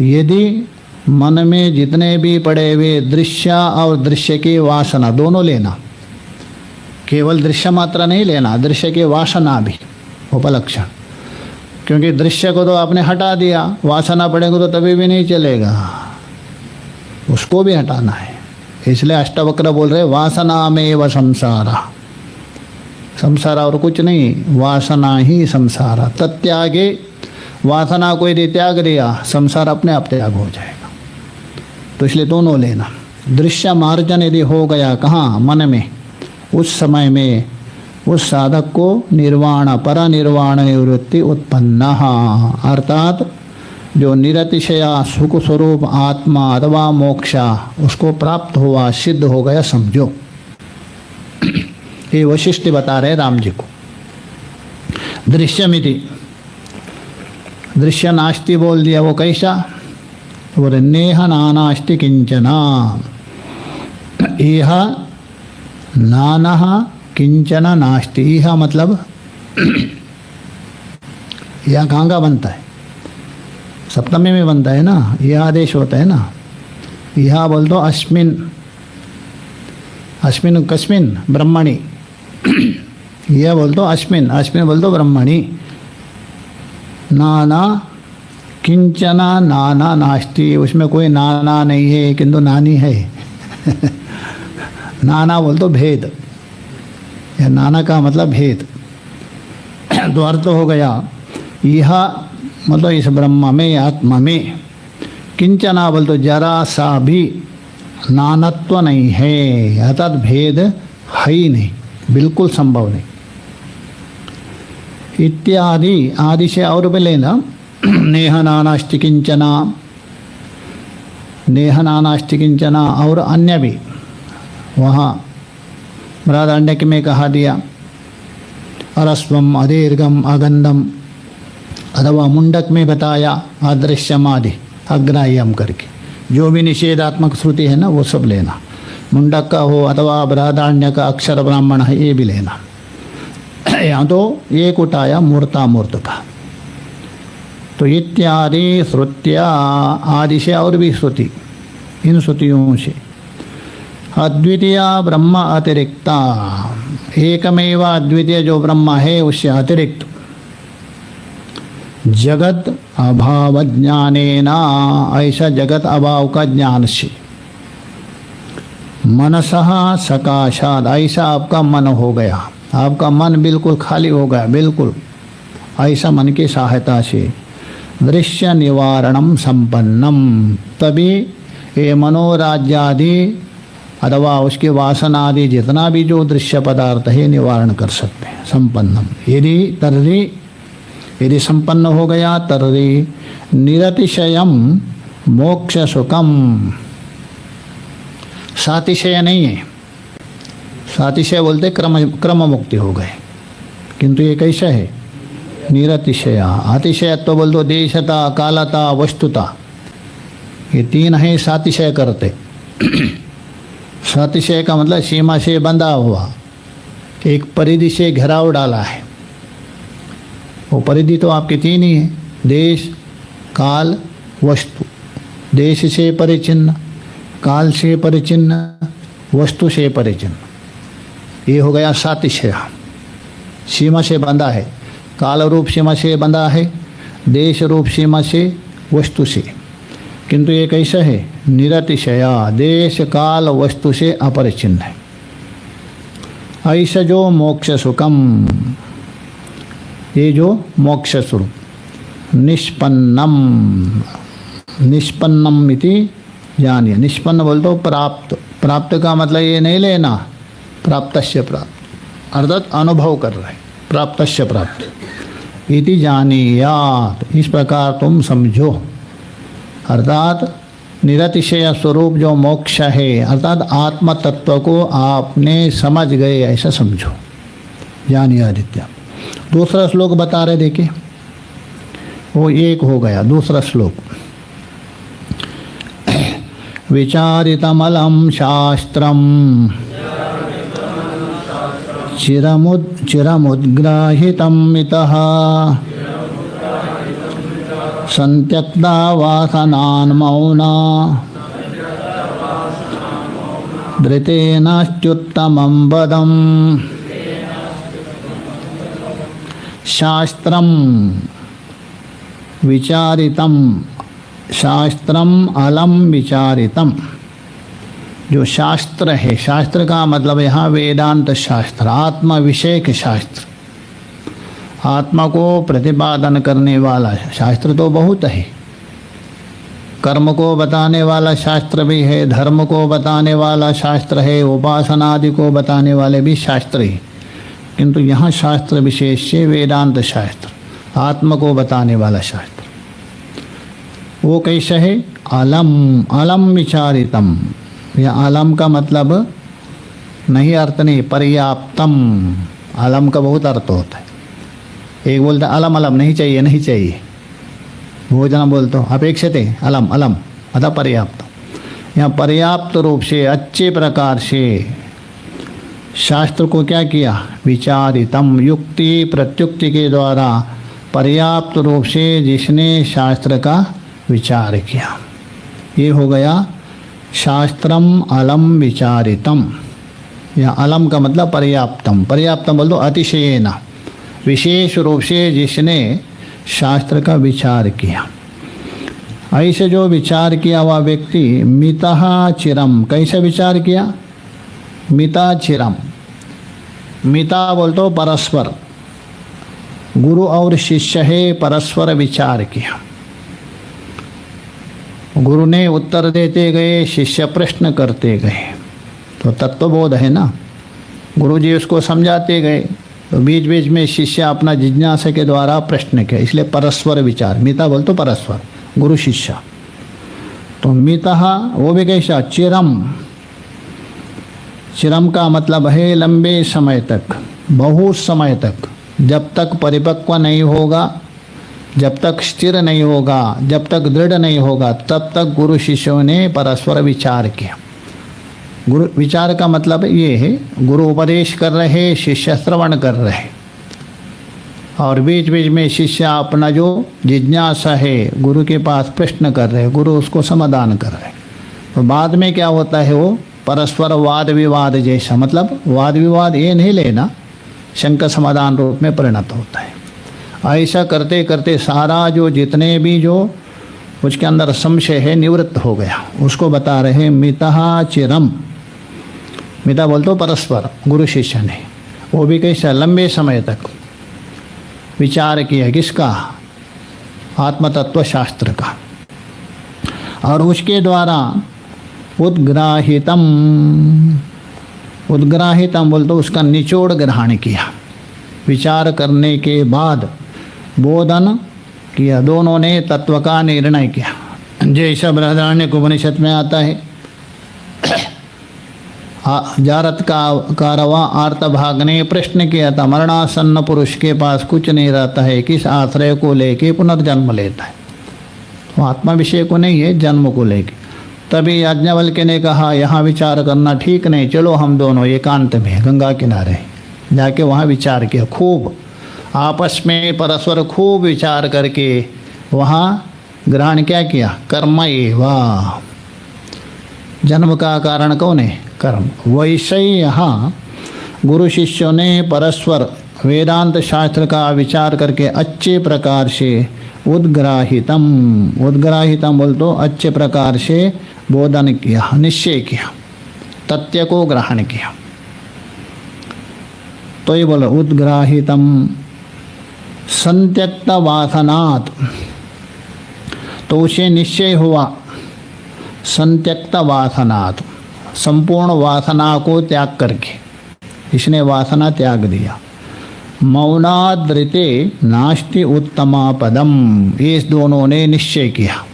यदि मन में जितने भी पड़े हुए दृश्य और दृश्य की वासना दोनों लेना, केवल दृश्य मात्र नहीं लेना, दृश्य की वासना भी उपलक्षण। क्योंकि दृश्य को तो आपने हटा दिया, वासना पड़ेगा तो तभी भी नहीं चलेगा, उसको भी हटाना है। इसलिए अष्टावक्र बोल रहे वासना में व संसारा, संसार और कुछ नहीं, वासना ही संसार। तत्यागे, वासना को यदि त्याग दिया संसार अपने आप त्याग हो जाएगा। तो इसलिए दोनों लेना। दृश्य मार्जन यदि हो गया कहाँ, मन में, उस समय में उस साधक को निर्वाण परनिर्वाण निवृत्ति उत्पन्न, अर्थात जो निरतिशया सुख स्वरूप आत्मा अथवा मोक्षा उसको प्राप्त हुआ, सिद्ध हो गया समझो। ये वशिष्ठ बता रहे राम जी को। दृश्यमिति, दृश्य नास्ति बोल दिया, वो कैसा, बोले नेह नानास्ति किंचना, यह नाना किंचन नास्ति। यह मतलब यह कहाँ का बनता है, सप्तमी में बनता है ना, यह आदेश होता है ना। यह बोल दो अस्मिन, अस्मिन कस्मिन ब्रह्मणि, यह बोल दो अस्मिन, अस्मिन बोल दो ब्रह्मणि। नाना किंचना नाना नास्ति, उसमें कोई नाना नहीं है किंतु नानी है। नाना बोल दो भेद, यह नाना का मतलब भेद। तो अर्थ हो गया यह मतलब इस ब्रह्म में, आत्मा में, किंचना बोल तो जरा सा भी नानत्व नहीं है, अर्थात भेद है ही नहीं, बिल्कुल संभव नहीं। इत्यादि, आदि से और भी लेना, नेह नानास्ति किंचना, नेह नानास्ति किंचना, और अन्य भी वहाँ बृहदारण्यक में कहा दिया, अरस्वम अदीर्घम अगंधम, अथवा मुंडक में बताया अदृश्यमादि अग्राह्यम करके। जो भी निषेधात्मक श्रुति है ना वो सब लेना, मुंडक का हो अथवा बृहदारण्य का अक्षर ब्राह्मण है ये भी लेना। यहाँ तो एक उठाया मूर्ता मूर्त का। तो इत्यादि श्रुत्या, आदि से और भी श्रुति, इन श्रुतियों से अद्वितीय ब्रह्म अतिरिक्ता, एकमेव अद्वितीय जो ब्रह्म है उससे अतिरिक्त जगत अभाव ज्ञानेन, ऐसा जगत अभाव का ज्ञान से, मनसः सकाशाद, ऐसा आपका मन हो गया, आपका मन बिल्कुल खाली हो गया, बिल्कुल ऐसा मन की सहायता से दृश्य निवारणम संपन्नम, तभी ये मनोराज्यादि अथवा उसके वासना आदि जितना भी जो दृश्य पदार्थ है निवारण कर सकते हैं। संपन्नम यदि तर्हि, यदि संपन्न हो गया तर्हि निरतिशयम मोक्ष सुखम, सातिशय नहीं है, सातिशय बोलते क्रम मुक्ति हो गए, किंतु ये कैसा है निरतिशय। अतिशय तो बोल दो देशता कालता वस्तुता, ये तीन है सातिशय करते। सातिशय का मतलब सीमा से बंधा हुआ, एक परिधि से घेराव डाला है। वो परिधि तो आपकी तीन ही है, देश काल वस्तु। देश से परिचिन्न, काल से परिचिन्न, वस्तु से परिचिन्न, ये हो गया सातिशय। सीमा से बंधा है, काल रूप सीमा से बंधा है, देश रूप सीमा से, वस्तु से, किंतु ये कैसा है निरतिशया, देश काल वस्तु से अपरिचिन्न है। ऐसा जो मोक्ष सुखम, ये जो मोक्ष स्वरूप निष्पन्नम, निष्पन्नम इति जानिए। निष्पन्न बोल तो प्राप्त, प्राप्त का मतलब ये नहीं लेना प्राप्तस्य प्राप्त, अर्थात अनुभव कर रहे, प्राप्तस्य प्राप्त इति जानीयात, इस प्रकार तुम समझो। अर्थात निरतिशय स्वरूप जो मोक्ष है, अर्थात आत्म तत्व को आपने समझ गए ऐसा समझो। जानिए आदित्य। दूसरा श्लोक बता रहे, देखिए वो एक हो गया। दूसरा श्लोक, विचारितमलं शास्त्रम चिरमुद्ग्राहितम् इतः संत्यक्ता वासनान् मौना धृतेनाच्युत्तमं वदम्। शास्त्रम विचारितम, शास्त्रम अलम विचारितम, जो शास्त्र है, शास्त्र का मतलब यहाँ वेदांत शास्त्र, आत्मा विषय के शास्त्र, आत्मा को प्रतिपादन करने वाला शास्त्र तो बहुत है, कर्म को बताने वाला शास्त्र भी है, धर्म को बताने वाला शास्त्र है, उपासना आदि को बताने वाले भी शास्त्र ही। किंतु यहाँ शास्त्र विशेष से वेदांत शास्त्र, आत्म को बताने वाला शास्त्र, वो कैसा है? अलम, अलम विचारितम। यह अलम का मतलब नहीं, अर्थ नहीं, पर्याप्तम। अलम का बहुत अर्थ होता है। एक बोलता अलम अलम, नहीं चाहिए नहीं चाहिए, भोजन बोलते हो अपेक्षते, अलम अलम अतः पर्याप्त। यहाँ पर्याप्त रूप से अच्छे प्रकार से शास्त्र को क्या किया? विचारितम, युक्ति प्रत्युक्ति के द्वारा पर्याप्त रूप से जिसने शास्त्र का विचार किया, ये हो गया शास्त्रम अलम विचारितम। यहाँ अलम का मतलब पर्याप्तम। पर्याप्तम बोल दो अतिशयेन, विशेष रूप से जिसने शास्त्र का विचार किया। ऐसे जो विचार किया हुआ व्यक्ति मितः चिरम, कैसे विचार किया? मिता चिरम। मिता बोल तो परस्पर, गुरु और शिष्य है, परस्पर विचार किया। गुरु ने उत्तर देते गए, शिष्य प्रश्न करते गए, तो तत्वबोध है ना। गुरु जी उसको समझाते गए, तो बीच बीच में शिष्य अपना जिज्ञासा के द्वारा प्रश्न किया, इसलिए परस्पर विचार। मिता बोल तो परस्पर, गुरु शिष्य। तो मितः वो भी कैसा? चिरम। चिरम का मतलब है लंबे समय तक, बहुत समय तक, जब तक परिपक्व नहीं होगा, जब तक स्थिर नहीं होगा, जब तक दृढ़ नहीं होगा, तब तक गुरु शिष्यों ने परस्पर विचार किया। गुरु विचार का मतलब ये है, गुरु उपदेश कर रहे, शिष्य श्रवण कर रहे, और बीच बीच में शिष्य अपना जो जिज्ञासा है गुरु के पास प्रश्न कर रहे, गुरु उसको समाधान कर रहे। तो बाद में क्या होता है? वो परस्पर वाद विवाद जैसा, मतलब वाद विवाद ये नहीं लेना, शंका समाधान रूप में परिणत होता है। ऐसा करते करते सारा जो जितने भी जो उसके अंदर संशय है निवृत्त हो गया, उसको बता रहे मितः चिरम। मिता बोल तो परस्पर, गुरु शिष्य ने, वो भी कैसा? लंबे समय तक विचार किया, किसका? आत्मतत्व शास्त्र का। और उसके द्वारा उद्ग्राहितम, उद्ग्राहितम बोल तो उसका निचोड़ ग्रहण किया। विचार करने के बाद बोधन किया, दोनों ने तत्व का निर्णय किया। जैसा बृहदारण्यक उपनिषद में आता है, जारत का कारवा आर्तभाग ने प्रश्न किया था, मरणासन्न पुरुष के पास कुछ नहीं रहता है, किस आश्रय को लेके पुनर्जन्म लेता है? वो आत्मा विषय को नहीं है, जन्म को लेके। तभी याज्ञवल्क्य ने कहा यहाँ विचार करना ठीक नहीं, चलो हम दोनों एकांत में गंगा किनारे जाके वहाँ विचार किया, खूब आपस में परस्पर खूब विचार करके वहाँ ग्रहण क्या किया? कर्म एवं, जन्म का कारण कौन है? कर्म। वैसे ही यहाँ गुरु शिष्यों ने परस्पर वेदांत शास्त्र का विचार करके अच्छे प्रकार से उद्ग्राहितम, उद्ग्राहितम बोल तो अच्छे प्रकार से बोधन किया, निश्चय किया, तथ्य को ग्रहण किया। तो ये बोलो उद्ग्राहितम संत्यक्त वासनात्, तो उसे निश्चय हुआ संत्यक्त वासनात्, संपूर्ण वासना को त्याग करके इसने वासना त्याग दिया। मौनाद्रिते नास्ति उत्तमा पदम, ये दोनों ने निश्चय किया।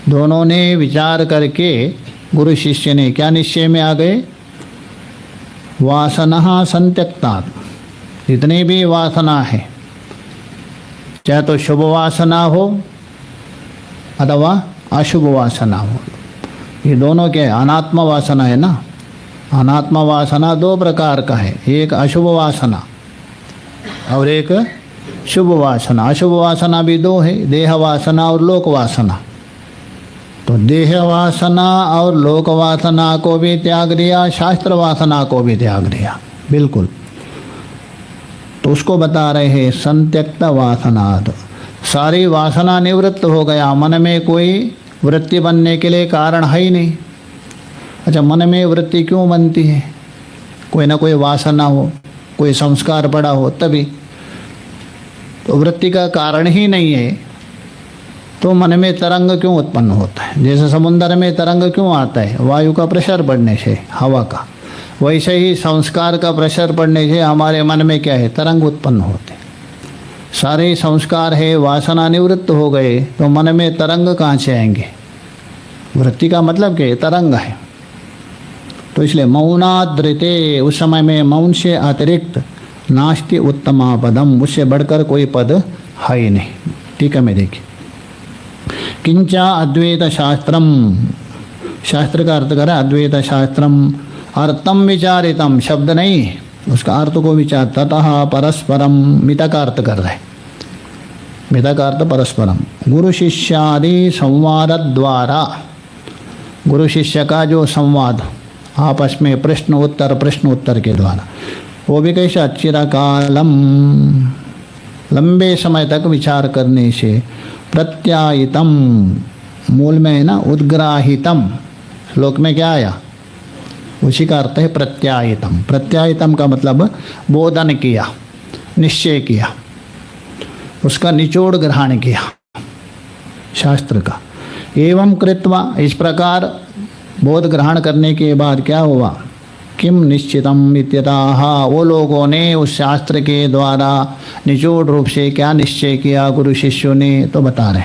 दोनों ने विचार करके गुरु शिष्य ने क्या निश्चय में आ गए? वासना संत्यक्तात्, जितनी भी वासना है, चाहे तो शुभ वासना हो अथवा अशुभ वासना हो, ये दोनों के अनात्म वासना है ना। अनात्म वासना दो प्रकार का है, एक अशुभ वासना और एक शुभ वासना। अशुभ वासना भी दो है, देह वासना और लोक वासना। तो देह वासना और लोक वासना को भी त्याग दिया, शास्त्र वासना को भी त्याग दिया, बिल्कुल। तो उसको बता रहे हैं संत्यक्त वासनात्, सारी वासना निवृत्त हो गया, मन में कोई वृत्ति बनने के लिए कारण है ही नहीं। अच्छा, मन में वृत्ति क्यों बनती है? कोई ना कोई वासना हो, कोई संस्कार पड़ा हो, तभी। तो वृत्ति का कारण ही नहीं है, तो मन में तरंग क्यों उत्पन्न होता है? जैसे समुद्र में तरंग क्यों आता है? वायु का प्रेशर बढ़ने से, हवा का। वैसे ही संस्कार का प्रेशर बढ़ने से हमारे मन में क्या है? तरंग उत्पन्न होते। सारे संस्कार है, वासना निवृत्त हो गए तो मन में तरंग कहाँ से आएंगे? वृत्ति का मतलब क्या है? तरंग है। तो इसलिए मौनाद्रिते, उस समय में मौन से अतिरिक्त नास्ति उत्तमा पदम, उससे बढ़कर कोई पद है ही नहीं। ठीक है, मैं देखिए। किंचा अद्वैत शास्त्रम, शास्त्र का अर्थ करें अद्वैत शास्त्रम, अर्थम विचारितम, शब्द नहीं, उसका अर्थ को विचार, ततः परस्परम, मिता का अर्थ कर रहे, मिता का अर्थ परस्परम, गुरु शिष्यादि संवाद द्वारा, गुरु शिष्य का जो संवाद आपस में प्रश्न उत्तर के द्वारा, वो भी कैसा? चिरकालम, लंबे समय तक विचार करने से, प्रत्यायितम, मूल में है ना उद्ग्राहितम, श्लोक में क्या आया? उसी का अर्थ है प्रत्यायितम। प्रत्यायितम का मतलब बोधन किया, निश्चय किया, उसका निचोड़ ग्रहण किया शास्त्र का। एवं कृत्वा, इस प्रकार बोध ग्रहण करने के बाद क्या हुआ? किम निश्चितम इत्यतः, वो लोगों ने उस शास्त्र के द्वारा निचोड़ रूप से क्या निश्चय किया गुरु शिष्यों ने? तो बता रहे,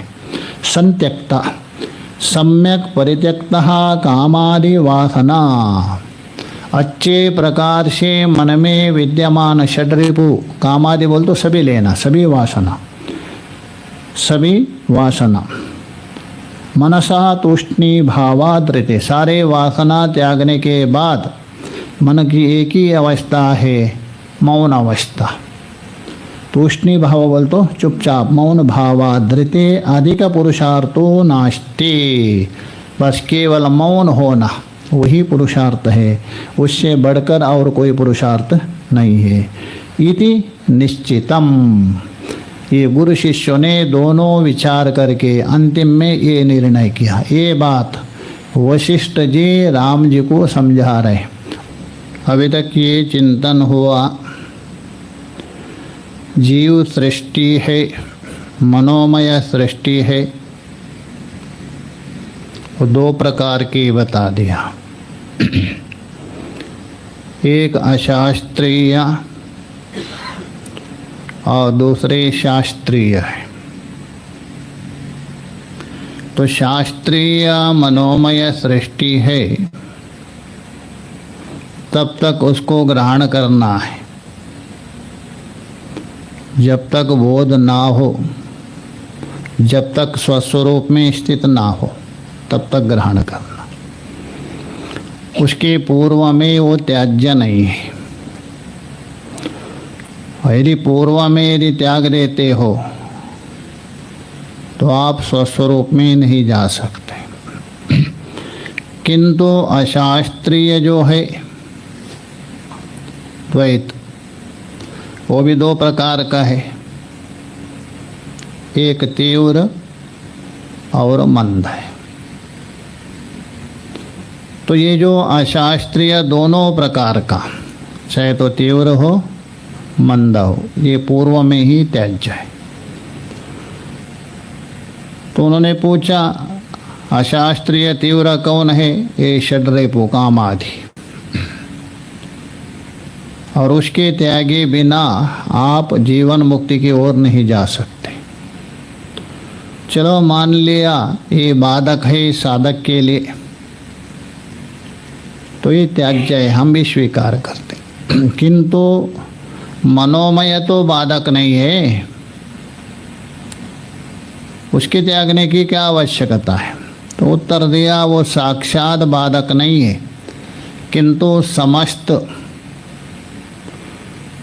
संत्यक्ता, सम्यक परित्यक्तः कामादि वासना, अच्छे प्रकार से मन में विद्यमान षड्रिपु, कामादि बोल तो सभी लेना, सभी वासना, सभी वासना, मनसा तूष्णी भावाद्रिते, सारे वासना त्यागने के बाद मन की एक ही अवस्था है, मौन अवस्था। तूष्णी भाव बोल तो चुपचाप, मौन भावाद्रिते अधिक पुरुषार्थो नास्ति, बस केवल मौन होना वही पुरुषार्थ है, उससे बढ़कर और कोई पुरुषार्थ नहीं है। इति निश्चितम, ये गुरु शिष्यों ने दोनों विचार करके अंतिम में ये निर्णय किया। ये बात वशिष्ठ जी राम जी को समझा रहे। अभी तक ये चिंतन हुआ, जीव सृष्टि है, मनोमय सृष्टि है, वो दो प्रकार की बता दिया, एक अशास्त्रीय और दूसरे शास्त्रीय है। तो शास्त्रीय मनोमय सृष्टि है, तब तक उसको ग्रहण करना है, जब तक बोध ना हो, जब तक स्वस्वरूप में स्थित ना हो, तब तक ग्रहण करना। उसके पूर्व में वो त्याज्य नहीं है। यदि पूर्व में यदि त्याग देते हो तो आप स्वस्वरूप में नहीं जा सकते। किंतु अशास्त्रीय जो है द्वैत, वो भी दो प्रकार का है, एक तीव्र और मंद है। तो ये जो अशास्त्रीय दोनों प्रकार का, चाहे तो तीव्र हो मंद हो, ये पूर्व में ही त्याज्य है। तो उन्होंने पूछा अशास्त्रीय तीव्र कौन है? ये षड्रिपु कामादि, और उसके त्यागे बिना आप जीवन मुक्ति की ओर नहीं जा सकते। चलो मान लिया ये बाधक है साधक के लिए, तो ये त्याज्य है, हम भी स्वीकार करते। किंतु मनोमय तो बाधक नहीं है, उसके त्यागने की क्या आवश्यकता है? तो उत्तर दिया वो साक्षात बाधक नहीं है, किंतु समस्त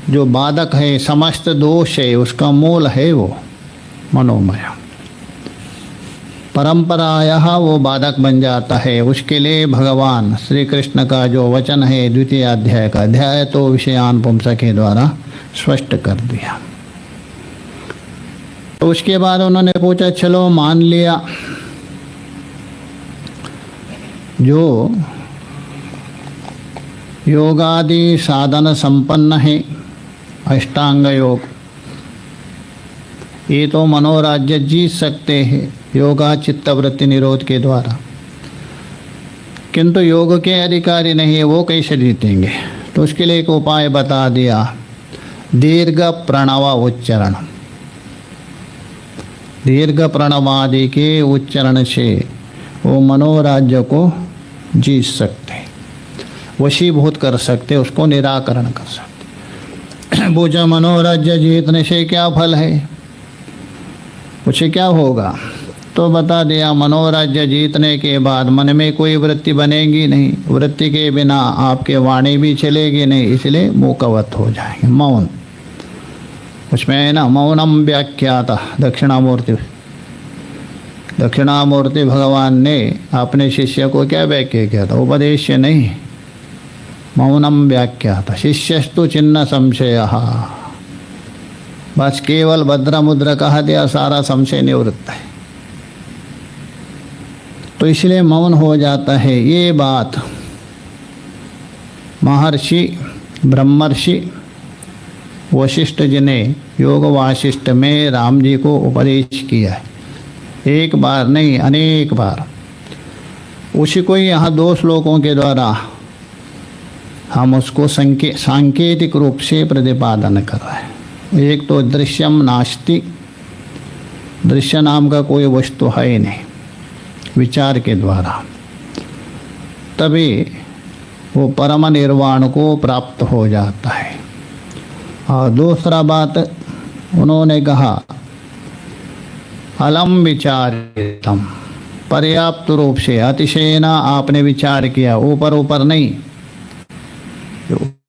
जो बाधक है, समस्त दोष है, उसका मूल है वो मनोमय। परंपरायः वो बाधक बन जाता है। उसके लिए भगवान श्री कृष्ण का जो वचन है द्वितीय अध्याय का, अध्याय तो विषयान पुंसा के द्वारा स्पष्ट कर दिया। तो उसके बाद उन्होंने पूछा चलो मान लिया जो योगादि साधन संपन्न है, अष्टांग योग, ये तो मनोराज्य जीत सकते हैं, योगा चित्तवृत्ति निरोध के द्वारा। किंतु योग के अधिकारी नहीं है, वो कैसे जीतेंगे? तो उसके लिए एक उपाय बता दिया, दीर्घ प्रणव उच्चारण। दीर्घ प्रणवादि के उच्चारण से वो मनोराज्य को जीत सकते, वशीभूत कर सकते, उसको निराकरण कर सकते। पूछा मनोराज्य जीतने से क्या फल है, पूछे क्या होगा? तो बता दिया मनोराज्य जीतने के बाद मन में कोई वृत्ति बनेगी नहीं, वृत्ति के बिना आपके वाणी भी चलेगी नहीं, इसलिए मूकवत हो जाएंगे, मौन। उसमें है ना, मौनम व्याख्याता दक्षिणामूर्ति। दक्षिणामूर्ति भगवान ने अपने शिष्य को क्या व्याख्या किया था? उपदेश नहीं, मौनम व्याख्याता। शिष्यस्तु चिन्ह संशय, बस केवल भद्र मुद्र कहा दिया, सारा संशय निवृत्त है। तो इसलिए मौन हो जाता है। ये बात महर्षि ब्रह्मर्षि वशिष्ठ जी ने योग वासिष्ठ में राम जी को उपदेश किया है, एक बार नहीं अनेक बार। उसी को यहाँ 2 श्लोकों के द्वारा हम उसको सांकेतिक रूप से प्रतिपादन कर रहे हैं। एक तो दृश्यम नास्ति, दृश्य नाम का कोई वस्तु है ही नहीं, विचार के द्वारा तभी वो परम निर्वाण को प्राप्त हो जाता है। और दूसरा बात उन्होंने कहा, अलम विचारितम, पर्याप्त रूप से, अतिशय ना आपने विचार किया, ऊपर ऊपर नहीं।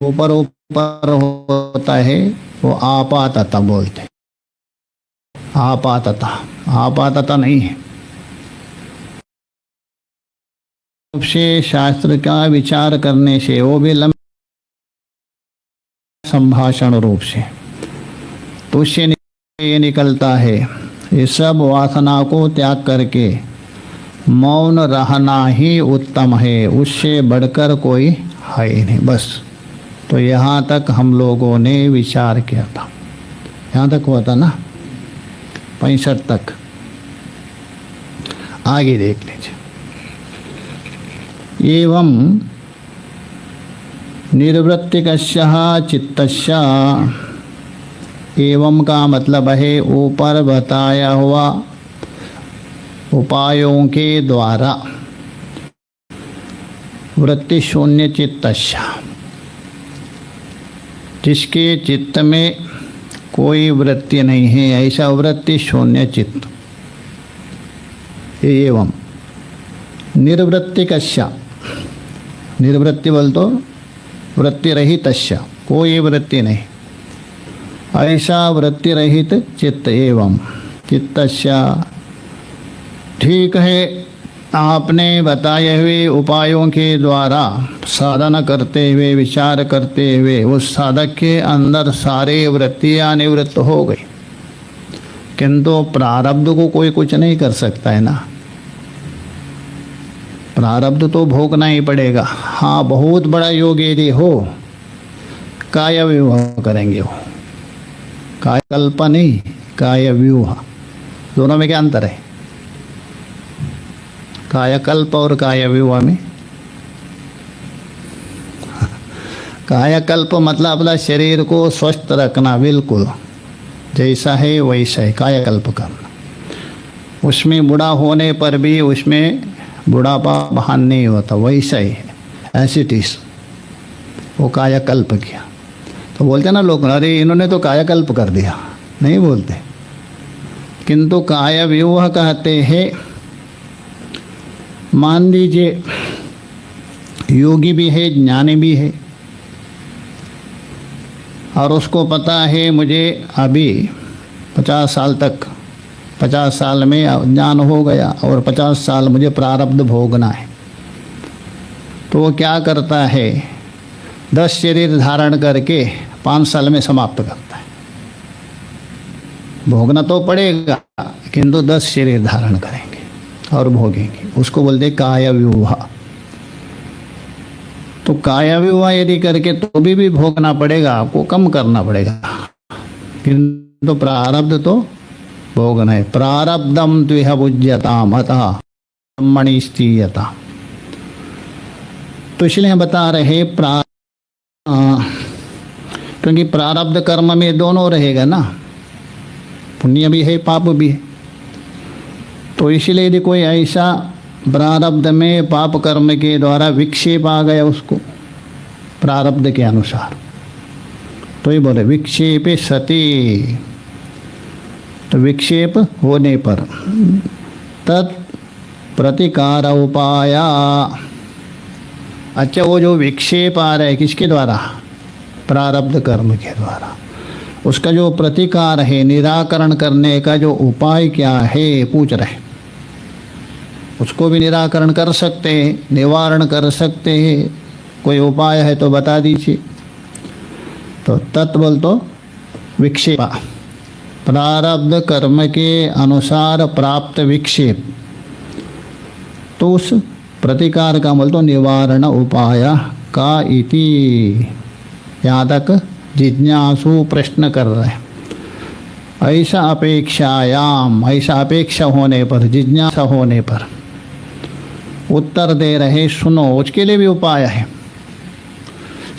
ऊपर ऊपर होता है वो आपातता बोलते, आपातता, आपातता नहीं है। रूप से शास्त्र का विचार करने से, वो भी लंबे संभाषण रूप से, तो उससे ये निकलता है, ये सब वासना को त्याग करके मौन रहना ही उत्तम है, उससे बढ़कर कोई है ही नहीं। बस तो यहाँ तक हम लोगों ने विचार किया था, यहाँ तक हुआ था ना, 65 तक। आगे देख लीजिए। एवं निर्वृत्तिकस्य चित्तस्य, एवं का मतलब है ऊपर बताया हुआ उपायों के द्वारा वृत्ति शून्य चित्तस्य, जिसके चित्त में कोई वृत्ति नहीं है, ऐसा वृत्ति शून्य चित्त। एवं निर्वृत्तिकस्य, निर्वृत्ति बोल तो वृत्ति रहितस्य, कोई वृत्ति नहीं, ऐसा वृत्ति रहित चित्त। एवं चित्तस्य, ठीक है, आपने बताए हुए उपायों के द्वारा साधना करते हुए, विचार करते हुए उस साधक के अंदर सारे वृत्तियाँ निवृत्त हो गई, किंतु प्रारब्ध को कोई कुछ नहीं कर सकता है ना, प्रारब्ध तो भोगना ही पड़ेगा। हाँ, बहुत बड़ा योग यदि हो, काय व्यूह करेंगे वो, कायकल्प नहीं, काय व्यूह, दोनों में क्या अंतर है? कायकल्प और काय व्यूह में, कायकल्प मतलब अपना शरीर को स्वस्थ रखना, बिल्कुल जैसा है वैसा है कायकल्प करना। उसमें बुढ़ा होने पर भी उसमें बुढ़ापा बहान नहीं होता, वैसा ही है, एसिटिस, वो कायाकल्प किया। तो बोलते ना लोग, अरे इन्होंने तो कायाकल्प कर दिया, नहीं बोलते। किंतु काय व्यूह कहते हैं, मान लीजिए योगी भी है, ज्ञानी भी है, और उसको पता है मुझे अभी 50 साल तक, 50 साल में ज्ञान हो गया और 50 साल मुझे प्रारब्ध भोगना है। तो वो क्या करता है, 10 शरीर धारण करके 5 साल में समाप्त करता है। भोगना तो पड़ेगा, किंतु 10 शरीर धारण करेंगे और भोगेंगे, उसको बोलते काय व्यूह। तो काय व्यूह यदि करके तो भी भोगना पड़ेगा, आपको कम करना पड़ेगा, किंतु प्रारब्ध तो भोग नहीं। प्रारब्धम त्विह भुज्यताम अतः ब्रह्मणि स्थीयता। तो इसलिए बता रहे क्योंकि प्रारब्ध कर्म में दोनों रहेगा ना, पुण्य भी है पाप भी है। तो इसलिए यदि कोई ऐसा प्रारब्ध में पाप कर्म के द्वारा विक्षेप आ गया उसको प्रारब्ध के अनुसार, तो ये बोले विक्षेपे सति, तो विक्षेप होने पर तत् प्रतिकार उपाय। अच्छा, वो जो विक्षेप आ रहा है किसके द्वारा? प्रारब्ध कर्म के द्वारा। उसका जो प्रतिकार है, निराकरण करने का जो उपाय क्या है पूछ रहे। उसको भी निराकरण कर सकते हैं, निवारण कर सकते हैं, कोई उपाय है तो बता दीजिए। तो तत्बल तो विक्षेप, प्रारब्ध कर्म के अनुसार प्राप्त विक्षेप, तो उस प्रतिकार का बोल तो निवारण उपाय का इति। यहाँ तक जिज्ञासु प्रश्न कर रहे हैं। ऐसा अपेक्षायाम, ऐसा अपेक्षा होने पर, जिज्ञासा होने पर उत्तर दे रहे सुनो, उसके लिए भी उपाय है।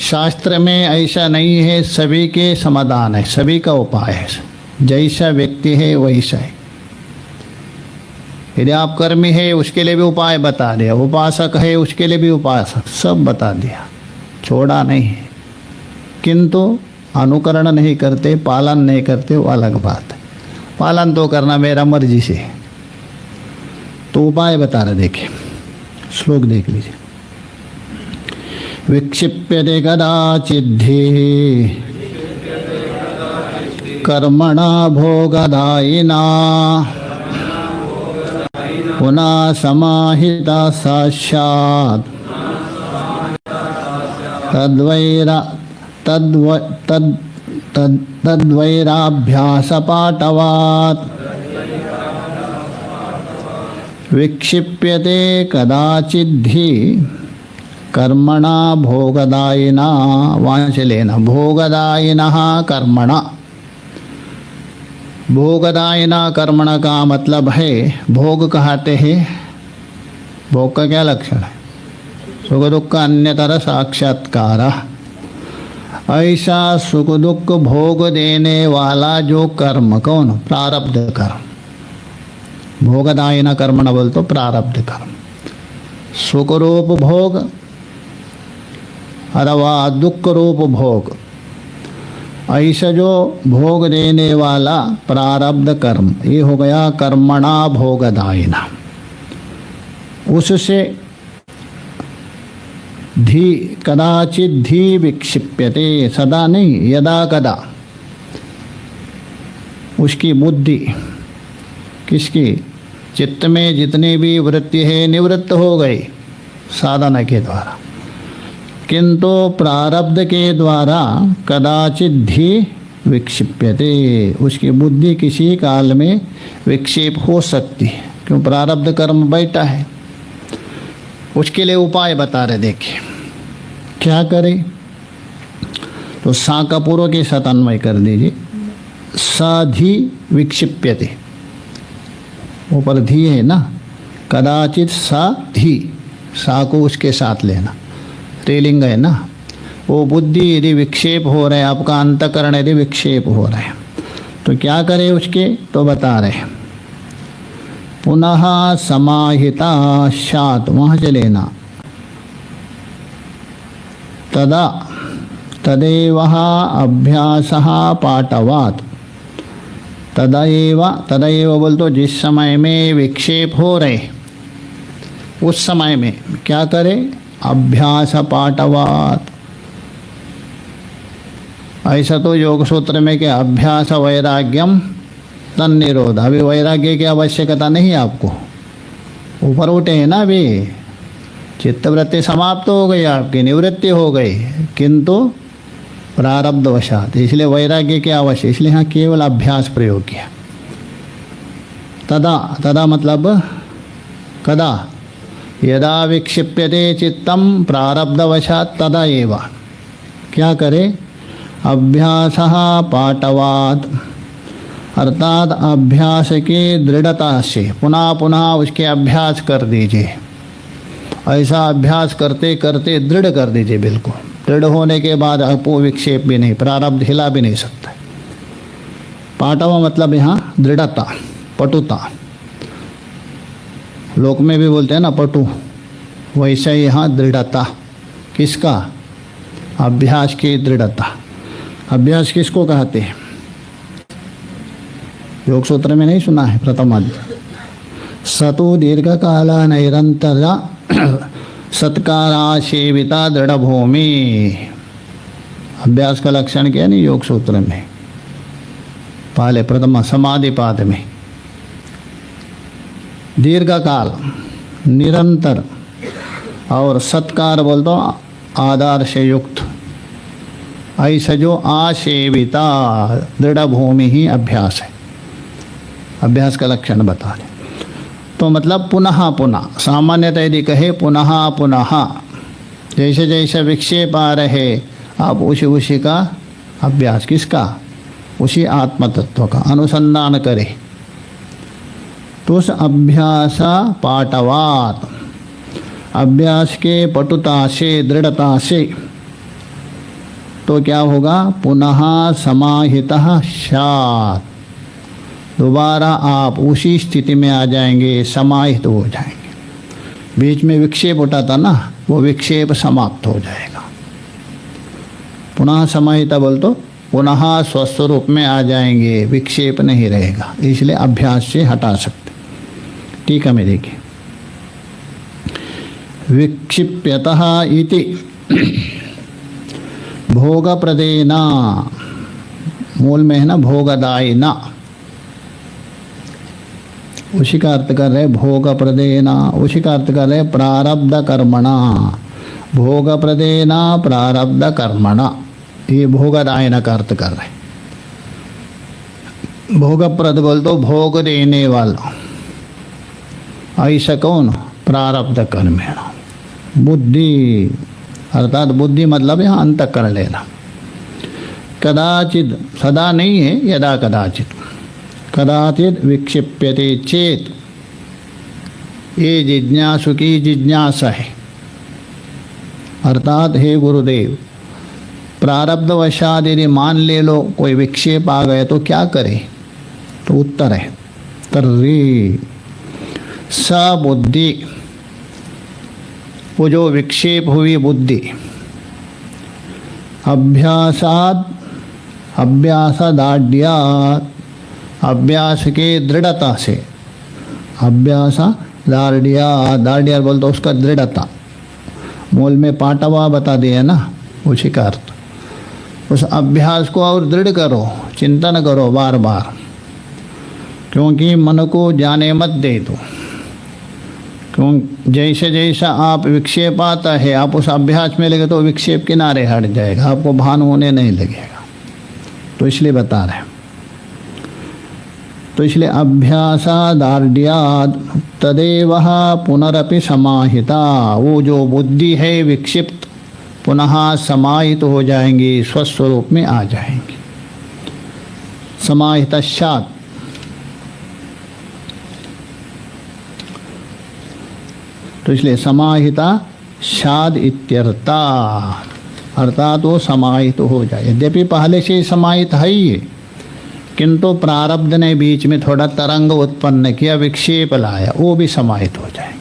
शास्त्र में ऐसा नहीं है सभी के समाधान है, सभी का उपाय है। जैसा व्यक्ति है वैसा है। यदि आप कर्मी है उसके लिए भी उपाय बता दिया, उपासक है उसके लिए भी उपासक, सब बता दिया, छोड़ा नहीं है। किंतु अनुकरण नहीं करते, पालन नहीं करते, वो अलग बात है। पालन तो करना मेरा मर्जी से। तो उपाय बता रहे, देखिए श्लोक देख लीजिए। विक्षिप्यते कदाचिद्धि कर्मणा भोगदायिना पुनः समाहिता साक्षात् तद्वैराभ्यासपाटवात्। विक्षिप्यते कदाचिद्धि कर्मणा भोगदायिना, वहाँ से लेना, भोगदायिनः कर्मणा। भोगदायिना कर्मणा का मतलब है, भोग कहते हैं, भोग का क्या लक्षण है? सुख दुख अन्यतर साक्षात्कार। ऐसा सुख दुख भोग देने वाला जो कर्म, कौन? प्रारब्ध कर्म। भोगदायिना कर्म न बोल तो प्रारब्ध कर्म। सुख रूप भोग अथवा दुख रूप भोग, ऐसा जो भोग देने वाला प्रारब्ध कर्म, ये हो गया कर्मणा भोगदायिना। उससे धी, कदाचित धी विक्षिप्यते, सदा नहीं, यदा कदा उसकी बुद्धि, किसकी? चित्त में जितनी भी वृत्ति है निवृत्त हो गई साधना के द्वारा, किंतु प्रारब्ध के द्वारा कदाचित धी विक्षिप्यते, उसकी बुद्धि किसी काल में विक्षेप हो सकती है, क्यों? प्रारब्ध कर्म बैठा है। उसके लिए उपाय बता रहे, देखिए क्या करें। तो सा का पूर्व के साथ अन्वय कर दीजिए। साधी विक्षिप्यते, ऊपर धी है ना, कदाचित सा धी, सा को उसके साथ लेना, स्त्रीलिंग है ना। वो बुद्धि यदि विक्षेप हो रहे, आपका अंतकरण यदि विक्षेप हो रहे, तो क्या करें उसके? तो बता रहे, पुनः समाहिता शात, वहाँ से लेना, तदा तदेव अभ्यासः पाठवात्। तदैव बोल तो जिस समय में विक्षेप हो रहे उस समय में क्या करे? अभ्यास पाठवात्। ऐसा तो योग सूत्र में क्या? अभ्यास वैराग्यम तन्निरोध। अभी वैराग्य की आवश्यकता नहीं आपको, ऊपर उठे हैं ना, अभी चित्तवृत्ति समाप्त हो गई, आपकी निवृत्ति हो गई, किंतु प्रारब्ध वशात, इसलिए वैराग्य की आवश्यक, इसलिए यहाँ केवल अभ्यास प्रयोग किया। तदा मतलब कदा? यदा विक्षिप्यते चित्तम प्रारब्धवशात तदा एव क्या करे? अभ्यासः पाठवात्। अर्थात अभ्यास की दृढ़ता से पुनः पुनः उसके अभ्यास कर दीजिए। ऐसा अभ्यास करते करते दृढ़ कर दीजिए। बिल्कुल दृढ़ होने के बाद अपो विक्षेप भी नहीं, प्रारब्ध हिला भी नहीं सकता। पाटवा मतलब यहाँ दृढ़ता, पटुता। लोक में भी बोलते हैं ना पटु, वैसा ही यहाँ दृढ़ता। किसका? अभ्यास की दृढ़ता। अभ्यास किसको कहते हैं? योग सूत्र में नहीं सुना है? प्रथम अध्याय सतु दीर्घ काला निरंतर सत्कारा सेविता दृढ़ भूमि। अभ्यास का लक्षण क्या नहीं योग सूत्र में? पहले प्रथम समाधि पाद में दीर्घ काल, निरंतर और सत्कार बोल दो आधार से युक्त। ऐसा जो आसेविता दृढ़ भूमि ही अभ्यास है। अभ्यास का लक्षण बता दें तो मतलब पुनः पुनः, सामान्यतः यदि कहे पुनः पुनः, जैसे जैसे विक्षेप आ रहे आप उसी का अभ्यास। किसका? उसी आत्म तत्व का अनुसंधान करें। तो उस अभ्यास पाठवात, अभ्यास के पटुता से दृढ़ता से तो क्या होगा? पुनः समाहितः स्यात्, दोबारा आप उसी स्थिति में आ जाएंगे, समाहित हो जाएंगे। बीच में विक्षेप उठा था ना, वो विक्षेप समाप्त हो जाएगा। पुनः समाहित बोल तो पुनः स्वस्वरूप में आ जाएंगे, विक्षेप नहीं रहेगा। इसलिए अभ्यास से हटा सकते। ठीक है, मैं देखिए विक्षिप्यतः इति भोगप्रदेना, मूल में है ना भोगदायिना, उसी का अर्थ कर रहे भोगप्रदेना, उसी का अर्थ कर रहे प्रारब्ध कर्मणा। भोगप्रदेना प्रारब्ध कर्मणा, ये भोगदायिना का अर्थ कर रहे। भोगप्रद बोल तो भोग देने वाला। ऐसा कौन? प्रारब्ध कर्मेण। बुद्धि अर्थात बुद्धि मतलब यहाँ अंतःकरण लेना। कदाचित, सदा नहीं है, यदा कदाचित। कदाचित विक्षिप्यते चेत, ये जिज्ञासु की जिज्ञासा है। अर्थात हे गुरुदेव, प्रारब्धवशात यदि मान ले लो कोई विक्षेप आ गए तो क्या करें? तो उत्तर है तर्री सबुद्धि, वो जो विक्षेप हुई बुद्धि, अभ्यासादाढ़यात, अभ्यास के दृढ़ता से। अभ्यासादाढ़यात, दाढ़या बोलते उसका दृढ़ता। मूल में पाटवा बता दिया ना, उसी का अर्थ। उस अभ्यास को और दृढ़ करो, चिंतन करो बार बार, क्योंकि मन को जाने मत दे दो। क्यों जैसे जैसा आप विक्षेप आता है आप उस अभ्यास में लगे तो विक्षेप किनारे हट जाएगा, आपको भान होने नहीं लगेगा। तो इसलिए बता रहे हैं। तो इसलिए अभ्यासादाढ़यात् तदेव पुनरपि समाहिता, वो जो बुद्धि है विक्षिप्त पुनः समाहित हो जाएंगी, स्वस्वरूप में आ जाएंगी। समाहितश्चात्, तो इसलिए समाहिता शाद इत्यर्था, अर्थात वो समाहित हो जाए। यद्यपि पहले से ही समाहित है ही है, किंतु प्रारब्ध ने बीच में थोड़ा तरंग उत्पन्न किया, विक्षेप लाया, वो भी समाहित हो जाएंगे।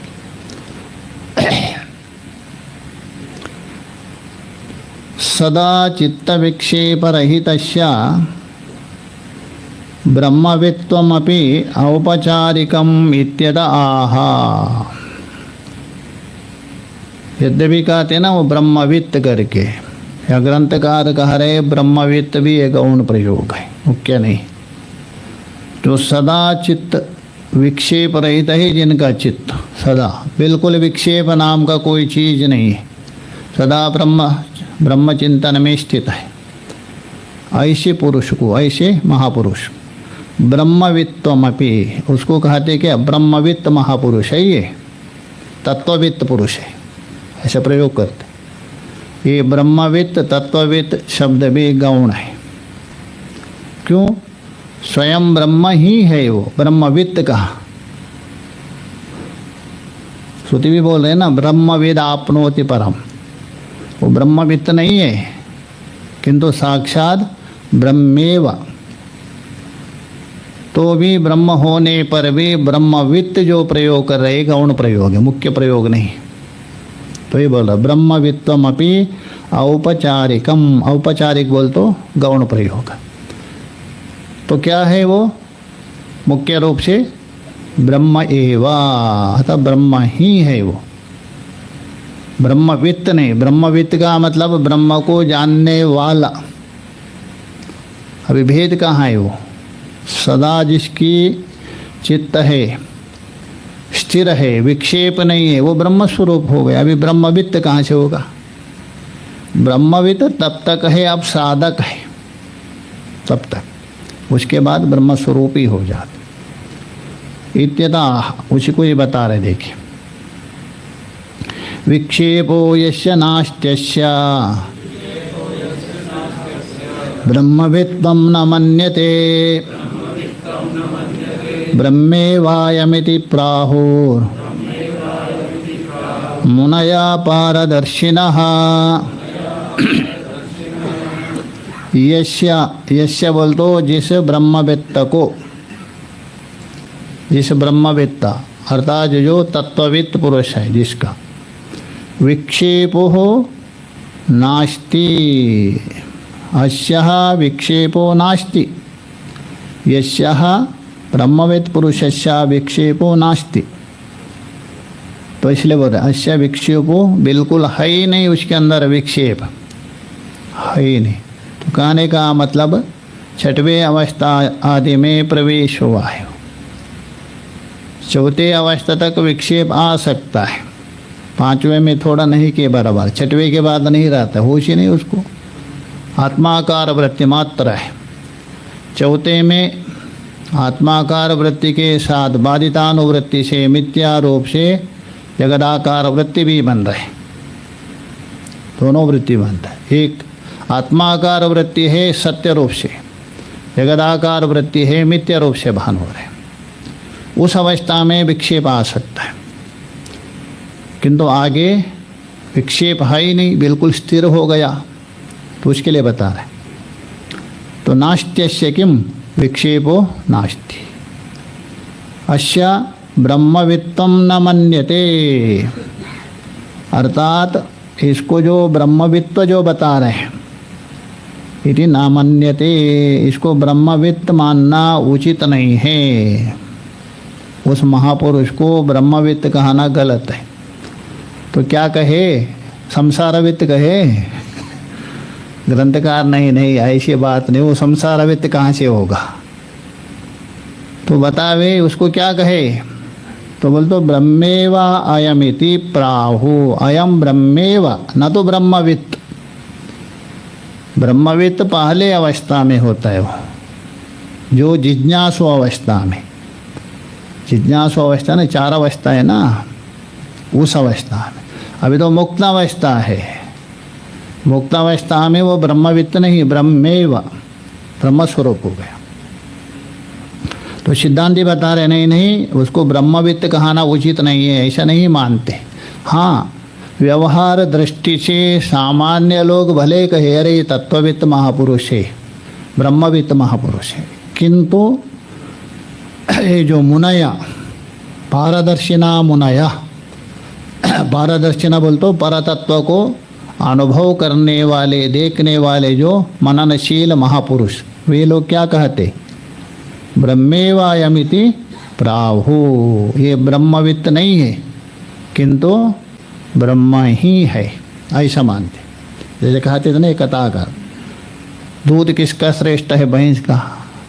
सदा चित्त विक्षेप रहितस्य ब्रह्मवित्वमपि औपचारिकम इत्यद आहा। यद्यपि कहते हैं ना वो ब्रह्मवित्त करके, या ग्रंथकार कह रहे ब्रह्मवित्त भी एक गौण प्रयोग है, मुख्य नहीं। तो सदा चित्त विक्षेप रहित है जिनका चित्त सदा, बिल्कुल विक्षेप नाम का कोई चीज नहीं है, सदा ब्रह्म चिंतन में स्थित है। ऐसे पुरुष को, ऐसे महापुरुष, ब्रह्मवित्तमपि, उसको कहते क्या? ब्रह्मवित्त महापुरुष है, ये तत्ववित्त पुरुष है, ऐसा प्रयोग करते। ये ब्रह्मवित्त तत्ववित्त शब्द भी गौण है। क्यों? स्वयं ब्रह्म ही है वो, ब्रह्मवित्त कहा। श्रुति भी बोल रहे हैं ना, ब्रह्मविद आपनोति परम। वो ब्रह्मवित्त नहीं है, किंतु साक्षात ब्रह्मेव। तो भी ब्रह्म होने पर भी ब्रह्मवित्त जो प्रयोग कर रहे गौण प्रयोग है, मुख्य प्रयोग नहीं। तो ये बोल रहा ब्रह्मवित्तम अपि औपचारिकम, औपचारिक बोल तो गौण प्रयोग। तो क्या है वो? मुख्य रूप से ब्रह्म एवा, अतः ब्रह्म ही है वो, ब्रह्मवित्त नहीं। ब्रह्मवित्त का मतलब ब्रह्म को जानने वाला। अभी भेद कहाँ है? वो सदा जिसकी चित्त है, स्थिर है, विक्षेप नहीं है, वो ब्रह्म स्वरूप हो गया। अभी ब्रह्मवित्त कहाँ से होगा? ब्रह्मवित्त तब तक है, अब साधक है तब तक, उसके बाद ब्रह्म स्वरूप ही हो जाते। इत्यतः उसी को ये बता रहे, देखिए विक्षेपो यस्य नास्त्यस्य ब्रह्मवित्तं न मन्यते ब्रह्मेवायमिति प्राहुर् मुनया पारदर्शिनः। यस्य बोल तो जिस ब्रह्मवित्त को, जिस ब्रह्मवित्त अर्थात जो तत्ववित्त पुरुष है जिसका, विक्षेपो नास्ति, अस्यः विक्षेपो नास्ति, यस्यः ब्रह्मवित्त पुरुषस्य विक्षेपो नास्ति। तो इसलिए बोल रहे अस्य विक्षेपो, बिल्कुल है ही नहीं उसके अंदर विक्षेप, है ही नहीं। तो कहने का मतलब छठवें अवस्था आदि में प्रवेश हुआ है, चौथे अवस्था तक विक्षेप आ सकता है, पांचवें में थोड़ा नहीं के बराबर, छठवें के बाद नहीं रहता, होश ही नहीं उसको, आत्माकार वृत्ति मात्र है। चौथे में आत्माकार वृत्ति के साथ बाधितानुवृत्ति से मिथ्या रूप से जगदाकार वृत्ति भी बन रहे, दोनों वृत्ति बनता है। एक आत्माकार वृत्ति है सत्य रूप से, जगदाकार वृत्ति है मिथ्या रूप से भान हो रहे। उस अवस्था में विक्षेप आ सकता है, किंतु आगे विक्षेप है ही नहीं, बिल्कुल स्थिर हो गया, तो उसके लिए बता रहे। तो नास्त्यस्य किम विक्षेपो नास्ति, अस्य ब्रह्मवित्तम न मन्यते, अर्थात इसको जो ब्रह्मवित्त जो बता रहे हैं, इति न मन्यते, इसको ब्रह्मवित्त मानना उचित नहीं है। उस महापुरुष को ब्रह्मवित्त कहना गलत है। तो क्या कहे? संसारवित्त कहे? ग्रंथकार नहीं ऐसी बात नहीं, वो संसारवित्त कहाँ से होगा? तो बतावे उसको क्या कहे? तो बोल तो ब्रह्मेवा अयमिति प्राहु, अयम ब्रह्मेवा, न तो ब्रह्मवित्त। ब्रह्मवित्त पहले अवस्था में होता है, वो जो जिज्ञासु अवस्था में, जिज्ञासु अवस्था ने चार अवस्था है ना, उस अवस्था में। अभी तो मुक्त अवस्था है, मुक्त अवस्था में वो ब्रह्मवित्त नहीं, ब्रह्मेव, ब्रह्मस्वरूप हो गया। तो सिद्धांती बता रहे नहीं, उसको ब्रह्मवित्त कहना उचित नहीं है, ऐसा नहीं मानते। हाँ, व्यवहार दृष्टि से सामान्य लोग भले कहे अरे तत्ववित्त महापुरुष है, ब्रह्मवित्त महापुरुष है, किंतु ये जो मुनया, पारदर्शिना मुनया, पारदर्शिना बोल तो परतत्व को अनुभव करने वाले, देखने वाले जो मननशील महापुरुष, वे लोग क्या कहते? ब्रह्मेवायमिति प्राहु, ये ब्रह्मवित्त नहीं है किंतु ब्रह्म ही है, ऐसा मानते। जैसे कहते थे ना कथाकार, दूध किसका श्रेष्ठ है? भैंस का।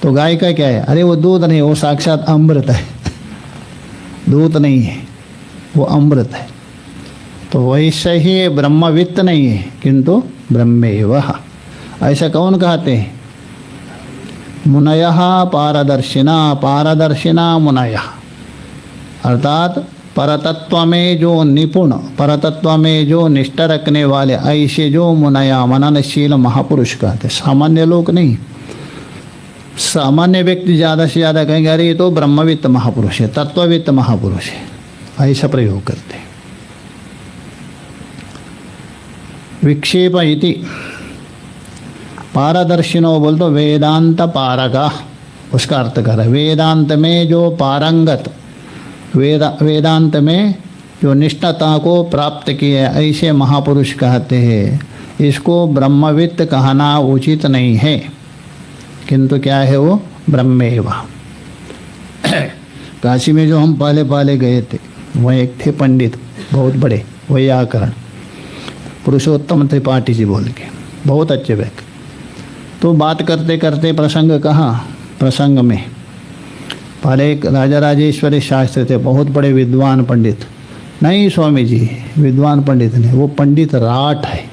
तो गाय का क्या है? अरे वो दूध नहीं, वो साक्षात अमृत है, दूध नहीं है, वो अमृत है। तो वैसे ही ब्रह्मवित्त नहीं है किंतु ब्रह्मेवः, ऐसा कौन कहते हैं? मुनयः पारदर्शिना, पारदर्शिना मुनयः, अर्थात परतत्व में जो निपुण, परतत्व में जो निष्ठा रखने वाले, ऐसे जो मुनया मननशील महापुरुष कहते, सामान्य लोग नहीं। सामान्य व्यक्ति ज़्यादा से ज़्यादा कहेंगे अरे ये तो ब्रह्मवित्त महापुरुष है, तत्ववित्त महापुरुष है, ऐसा प्रयोग करते हैं। विक्षेप इति पारदर्शिनो बोल तो वेदांत पारगा, उसका अर्थ कर रहा है वेदांत में जो पारंगत, वेदांत में जो निष्ठता को प्राप्त किए ऐसे महापुरुष कहते हैं। इसको ब्रह्मवित्त कहना उचित नहीं है, किंतु क्या है वो ब्रह्मेव। काशी में जो हम पहले गए थे वह एक थे पंडित बहुत बड़े वैयाकरण, पुरुषोत्तम त्रिपाठी जी बोल के, बहुत अच्छे व्यक्ति। तो बात करते करते प्रसंग कहाँ, प्रसंग में पहले एक राजा राजेश्वरी शास्त्री थे, बहुत बड़े विद्वान पंडित। नहीं स्वामी जी विद्वान पंडित नहीं, वो पंडित राठ है,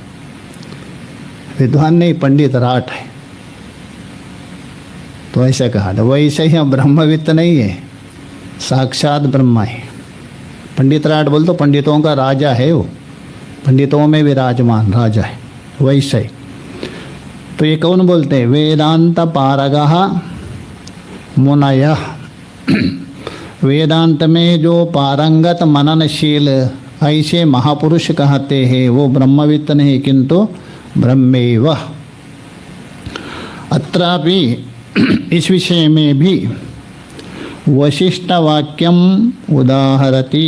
विद्वान नहीं पंडित राठ है। तो ऐसा कहा था, वैसे ही हम ब्रह्मवित्त नहीं है, साक्षात ब्रह्मा है। पंडित राठ बोल तो पंडितों का राजा है, वो पंडितों में विराजमान राजा है, वैसे ही। तो ये कौन बोलते हैं, वेदांत पारगः मुनयः, वेदांत में जो पारंगत मननशील ऐसे महापुरुष कहते हैं वो ब्रह्मवित्त नहीं किंतु ब्रह्मेव। अत्रापि इस विषय में भी वशिष्ठ वाक्यम उदाहरति,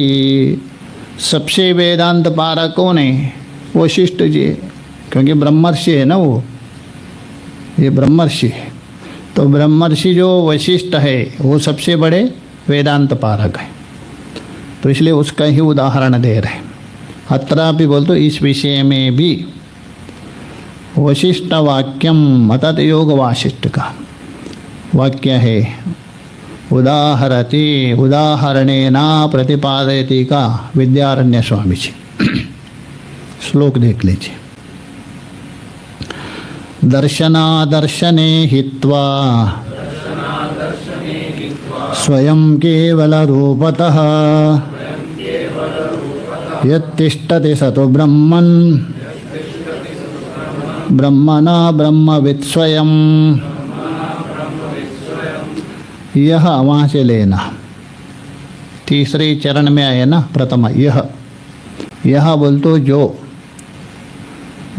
सबसे वेदांत पारक कौन है, वशिष्ठ जी, क्योंकि ब्रह्मर्षि है ना वो, ये ब्रह्मर्षि है। तो ब्रह्मर्षि जो वशिष्ठ है वो सबसे बड़े वेदांत पारक है, तो इसलिए उसका ही उदाहरण दे रहे हैं। अत्रापि बोल तो इस विषय में भी वशिष्ठ वाक्यम, अर्थात योग वाशिष्ठ का वाक्य है, उदाहरति उदाहरणेन प्रतिपादयति का विद्यारण्य स्वामी जी। श्लोक देख लीजिए। दर्शनादर्शने हित्वा स्वयं केवल रूपतः यत्तिष्ठति स तु ब्रह्मन् ब्रह्मणा ब्रह्मवित् स्वयं। यह वहाँ से लेना, तीसरे चरण में आए ना, प्रथम यह बोल तो जो,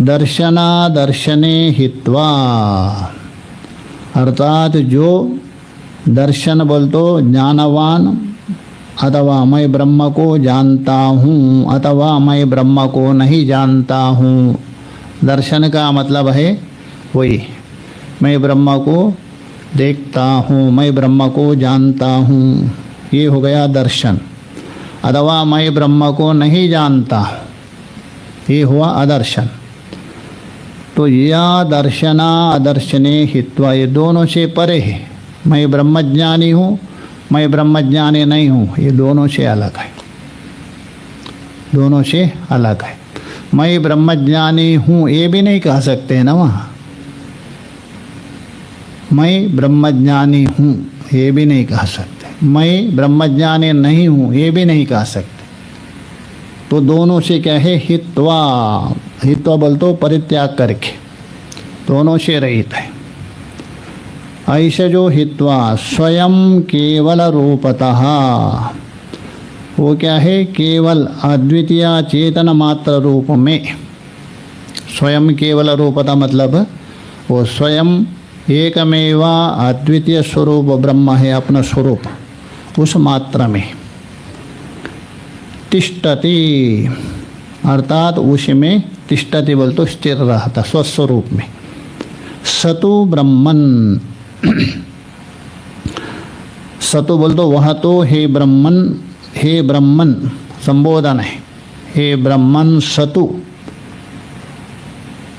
दर्शना दर्शने हित्वा, अर्थात जो दर्शन बोल तो ज्ञानवान, अथवा मैं ब्रह्म को जानता हूँ अथवा मैं ब्रह्म को नहीं जानता हूँ। दर्शन का मतलब है वही, मैं ब्रह्म को देखता हूँ, मैं ब्रह्म को जानता हूँ, ये हो गया दर्शन। अथवा मैं ब्रह्म को नहीं जानता, ये हुआ अदर्शन। तो या दर्शना अदर्शने हित्वा, ये दोनों से परे है। मैं ब्रह्मज्ञानी हूँ, मैं ब्रह्मज्ञानी नहीं हूँ, ये दोनों से अलग है, दोनों से अलग है। मैं ब्रह्मज्ञानी हूँ ये भी नहीं कह सकते हैं ना वहाँ, मैं ब्रह्मज्ञानी हूँ ये भी नहीं कह सकते, मैं ब्रह्मज्ञानी नहीं हूँ ये भी नहीं कह सकते। तो दोनों से क्या है, हित्वा, हित्वा बोल तो परित्याग करके, दोनों से रहित है। ऐसे जो हित्वा स्वयं केवल रूपतः, वो क्या है, केवल अद्वितीय चेतन मात्र रूप में। स्वयं केवल रूपता मतलब वो स्वयं एकमेवा अद्वितीय स्वरूप ब्रह्म है, अपना स्वरूप, उस मात्रा में तिष्ठति, अर्थात उसमें तिष्ठति बोल तो स्थिर रहता स्वस्वरूप में। सतु ब्रह्मन, सतु बोल तो वह तो हे ब्रह्मन, हे ब्रह्मन संबोधन है, हे ब्रह्मन सतु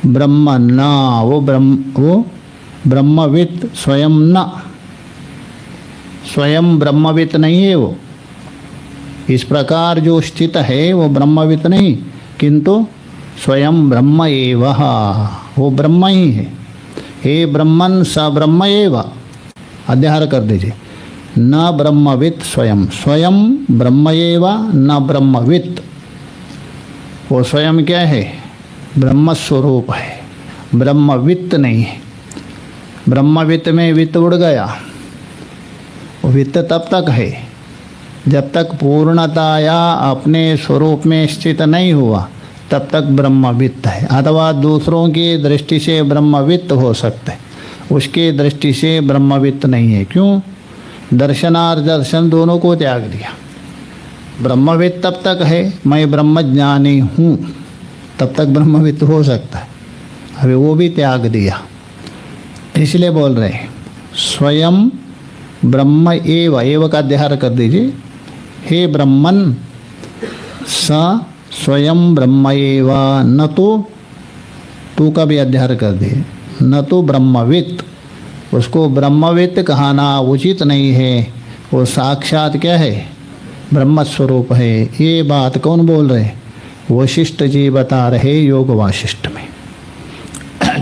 ब्रह्मन न, वो ब्रह्मवित् स्वयं न, स्वयं ब्रह्मवित् नहीं है वो। इस प्रकार जो स्थित है वो ब्रह्मवित् नहीं, किंतु स्वयं ब्रह्म एव, वो ब्रह्म ही है। हे ब्रह्मन स ब्रह्म एव, अध्याहार कर दीजिए। न ब्रह्मवित् स्वयं, स्वयं ब्रह्म एव न ब्रह्मवित्। वो स्वयं क्या है, ब्रह्म स्वरूप है, ब्रह्मवित् नहीं है। ब्रह्मवित्त में वित्त उड़ गया। वो वित्त तब तक है जब तक पूर्णता या अपने स्वरूप में स्थित नहीं हुआ, तब तक ब्रह्मवित्त है। अथवा दूसरों की दृष्टि से ब्रह्मवित्त हो सकते, उसकी दृष्टि से ब्रह्मवित्त नहीं है। क्यों? दर्शनार्थ दर्शन दोनों को त्याग दिया। ब्रह्मवित्त तब तक है मैं ब्रह्मज्ञानी हूँ, तब तक ब्रह्मवित्त हो सकता है, अभी वो भी त्याग दिया। इसलिए बोल रहे हैं स्वयं ब्रह्म एव का अध्याहार कर दीजिए। हे ब्रह्मन स स्वयं ब्रह्म एव, न तो का भी अध्याहार कर दिए, न तो ब्रह्मवित्त। उसको ब्रह्मवित्त कहना उचित नहीं है, वो साक्षात क्या है? ब्रह्म स्वरूप है। ये बात कौन बोल रहे? वशिष्ठ जी बता रहे योग वाशिष्ठ में।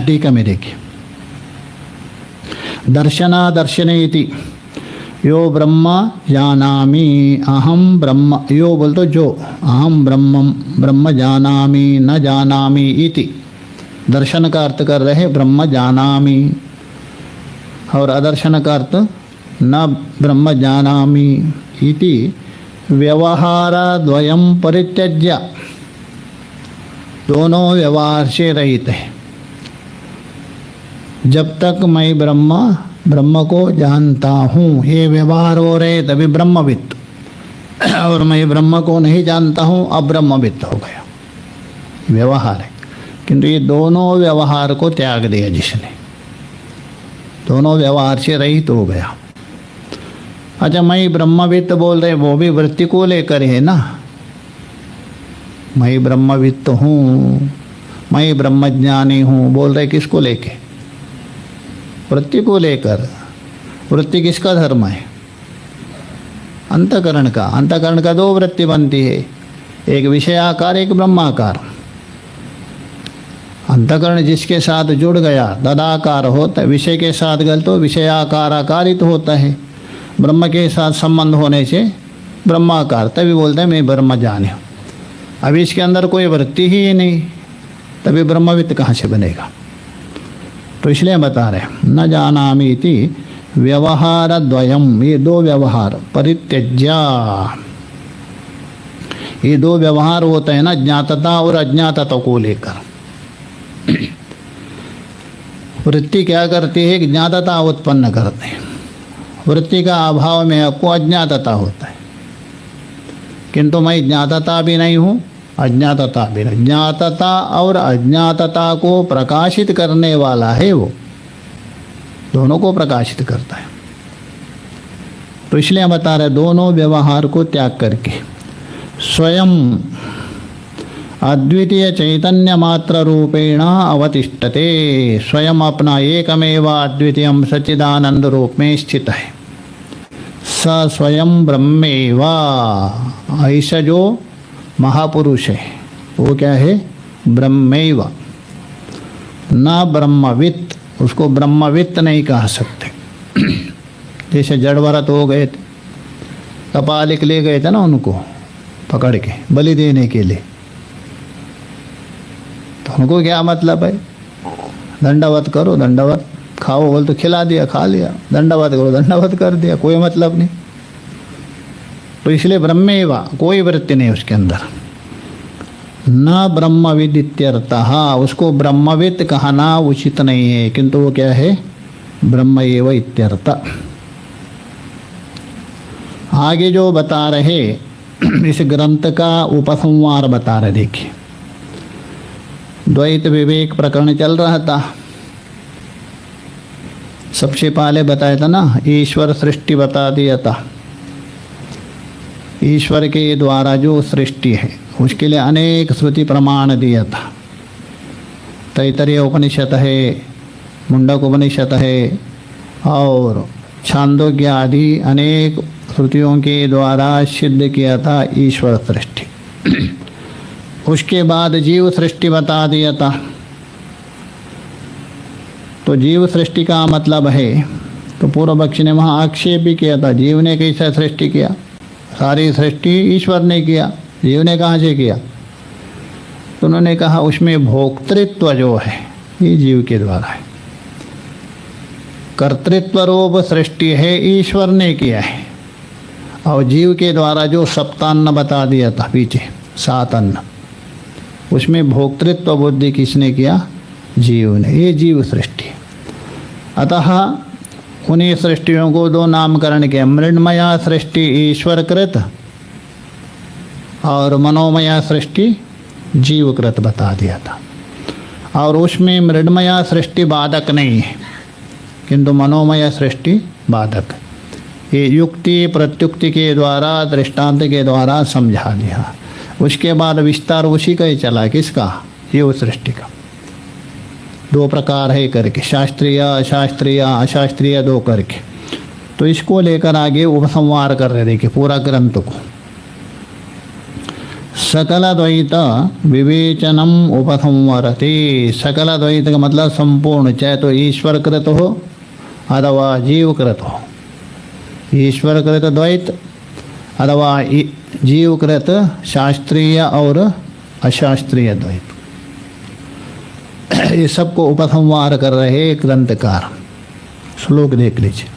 टीका में देखिए, दर्शना दर्शने इति यो ब्रह्म जानामि अहम ब्रह्म, यो बोल तो जो, अहम ब्रह्म जानामि न जानामि इति। दर्शन का अर्थ कर रहे ब्रह्म जानामि, और अदर्शन का अर्थ न ब्रह्म जानामि इति व्यवहार द्वयम परित्यज्य, दोनों व्यवहार से रहित है। जब तक मैं ब्रह्म को जानता हूँ, ये व्यवहार हो रहे तभी ब्रह्मवित्त, और मैं ब्रह्म को नहीं जानता हूँ अब ब्रह्मवित्त हो गया। व्यवहार है, किंतु ये दोनों व्यवहार को त्याग दिया जिसने, दोनों व्यवहार से रहित हो गया। अच्छा, मैं ब्रह्मवित्त बोल रहे, वो भी वृत्ति को लेकर है ना। मैं ब्रह्मवित्त हूँ, मैं ब्रह्मज्ञानी हूँ बोल रहे, किसको लेके? वृत्ति को लेकर। वृत्ति किसका धर्म है? अंतकरण का। अंतकरण का दो वृत्ति बनती है, एक विषयाकार, एक ब्रह्माकार। अंतकरण जिसके साथ जुड़ गया तदाकार होता है, विषय के साथ गल तो विषयाकार आकारित होता है। ब्रह्म के साथ संबंध होने से ब्रह्माकार, तभी बोलते हैं मैं ब्रह्म जाने हूँ। अभी इसके अंदर कोई वृत्ति ही नहीं, तभी ब्रह्मवित्त कहाँ से बनेगा? तो इसलिए बता रहे न जानामि इति व्यवहार द्वयम, ये दो व्यवहार परित्यज्या। ये दो व्यवहार होते हैं ना, ज्ञातता और अज्ञातता को लेकर। वृत्ति क्या करती है? ज्ञातता उत्पन्न करते हैं। वृत्ति का अभाव में आपको अज्ञातता होता है, किंतु मैं ज्ञातता भी नहीं हूँ, अज्ञातता भी नहीं। ज्ञातता और अज्ञातता को प्रकाशित करने वाला है वो, दोनों को प्रकाशित करता है। तो इसलिए बता रहे दोनों व्यवहार को त्याग करके स्वयं अद्वितीय चैतन्य मात्र रूपेण अवतिष्ठते। स्वयं अपना एकमेव अद्वितीय सच्चिदानंद रूप में स्थित है। स स्वयं ब्रह्मेव, ऐसा जो महापुरुष है वो क्या है? ब्रह्मेव। न ब्रह्मवित्त, उसको ब्रह्मवित्त नहीं कह सकते। जैसे जड़ भरत हो गए थे, कपालिक ले गए थे ना उनको पकड़ के बलि देने के लिए, तो उनको क्या मतलब है? दंडवत करो, दंडवत खाओ बोल तो खिला दिया, खा लिया। दंडवत करो, दंडवत कर दिया, कोई मतलब नहीं। तो इसलिए ब्रह्मेव, कोई वृत्ति नहीं उसके अंदर। न ब्रह्मविद इत्यर्थः, उसको ब्रह्मविद कहना उचित नहीं है, किंतु वो क्या है? ब्रह्म एव इत्यर्थ। आगे जो बता रहे इस ग्रंथ का उपसंहार बता रहे। देखिए, द्वैत विवेक प्रकरण चल रहा था। सबसे पहले बताया था ना, ईश्वर सृष्टि बता दिया था। ईश्वर के द्वारा जो सृष्टि है उसके लिए अनेक श्रुति प्रमाण दिया था। तैतरीय उपनिषद है, मुंडक उपनिषद है, और छांदोग्य आदि अनेक श्रुतियों के द्वारा सिद्ध किया था ईश्वर सृष्टि। उसके बाद जीव सृष्टि बता दिया था। तो जीव सृष्टि का मतलब है, तो पूर्व पक्षी ने वहाँ आक्षेप भी किया था, जीव ने कैसे सृष्टि किया? सारी सृष्टि ईश्वर ने किया, जीव ने कहाँ से किया? तो उन्होंने कहा उसमें भोक्तृत्व जो है ये जीव के द्वारा है। कर्तृत्व रूप सृष्टि है ईश्वर ने किया है, और जीव के द्वारा जो सप्तान्न बता दिया था पीछे 7 अन्न, उसमें भोक्तृत्व बुद्धि किसने किया? जीव ने। ये जीव सृष्टि। अतः उन्हीं सृष्टियों को 2 नामकरण किया, मृण्मया सृष्टि ईश्वरकृत और मनोमया सृष्टि जीवकृत बता दिया था। और उसमें मृण्मया सृष्टि बाधक नहीं है, किंतु मनोमय सृष्टि बाधक। ये युक्ति प्रत्युक्ति के द्वारा, दृष्टांत के द्वारा समझा दिया। उसके बाद विस्तार उसी का ही चला, किसका? जीव सृष्टि का। 2 प्रकार है करके, शास्त्रीय अशास्त्रीय, अशास्त्रीय 2 करके। तो इसको लेकर आगे उपसंहार कर रहे, देखिए पूरा ग्रंथ को। सकल द्वैत विवेचनम उपसंहरते। सकल द्वैत का मतलब संपूर्ण, चाहे तो ईश्वर कृत हो अथवा जीवकृत हो। ईश्वरकृत द्वैत अथवा जीवकृत शास्त्रीय और अशास्त्रीय द्वैत, ये सबको उपसंहार कर रहे ग्रंथकार। श्लोक देख लीजिए।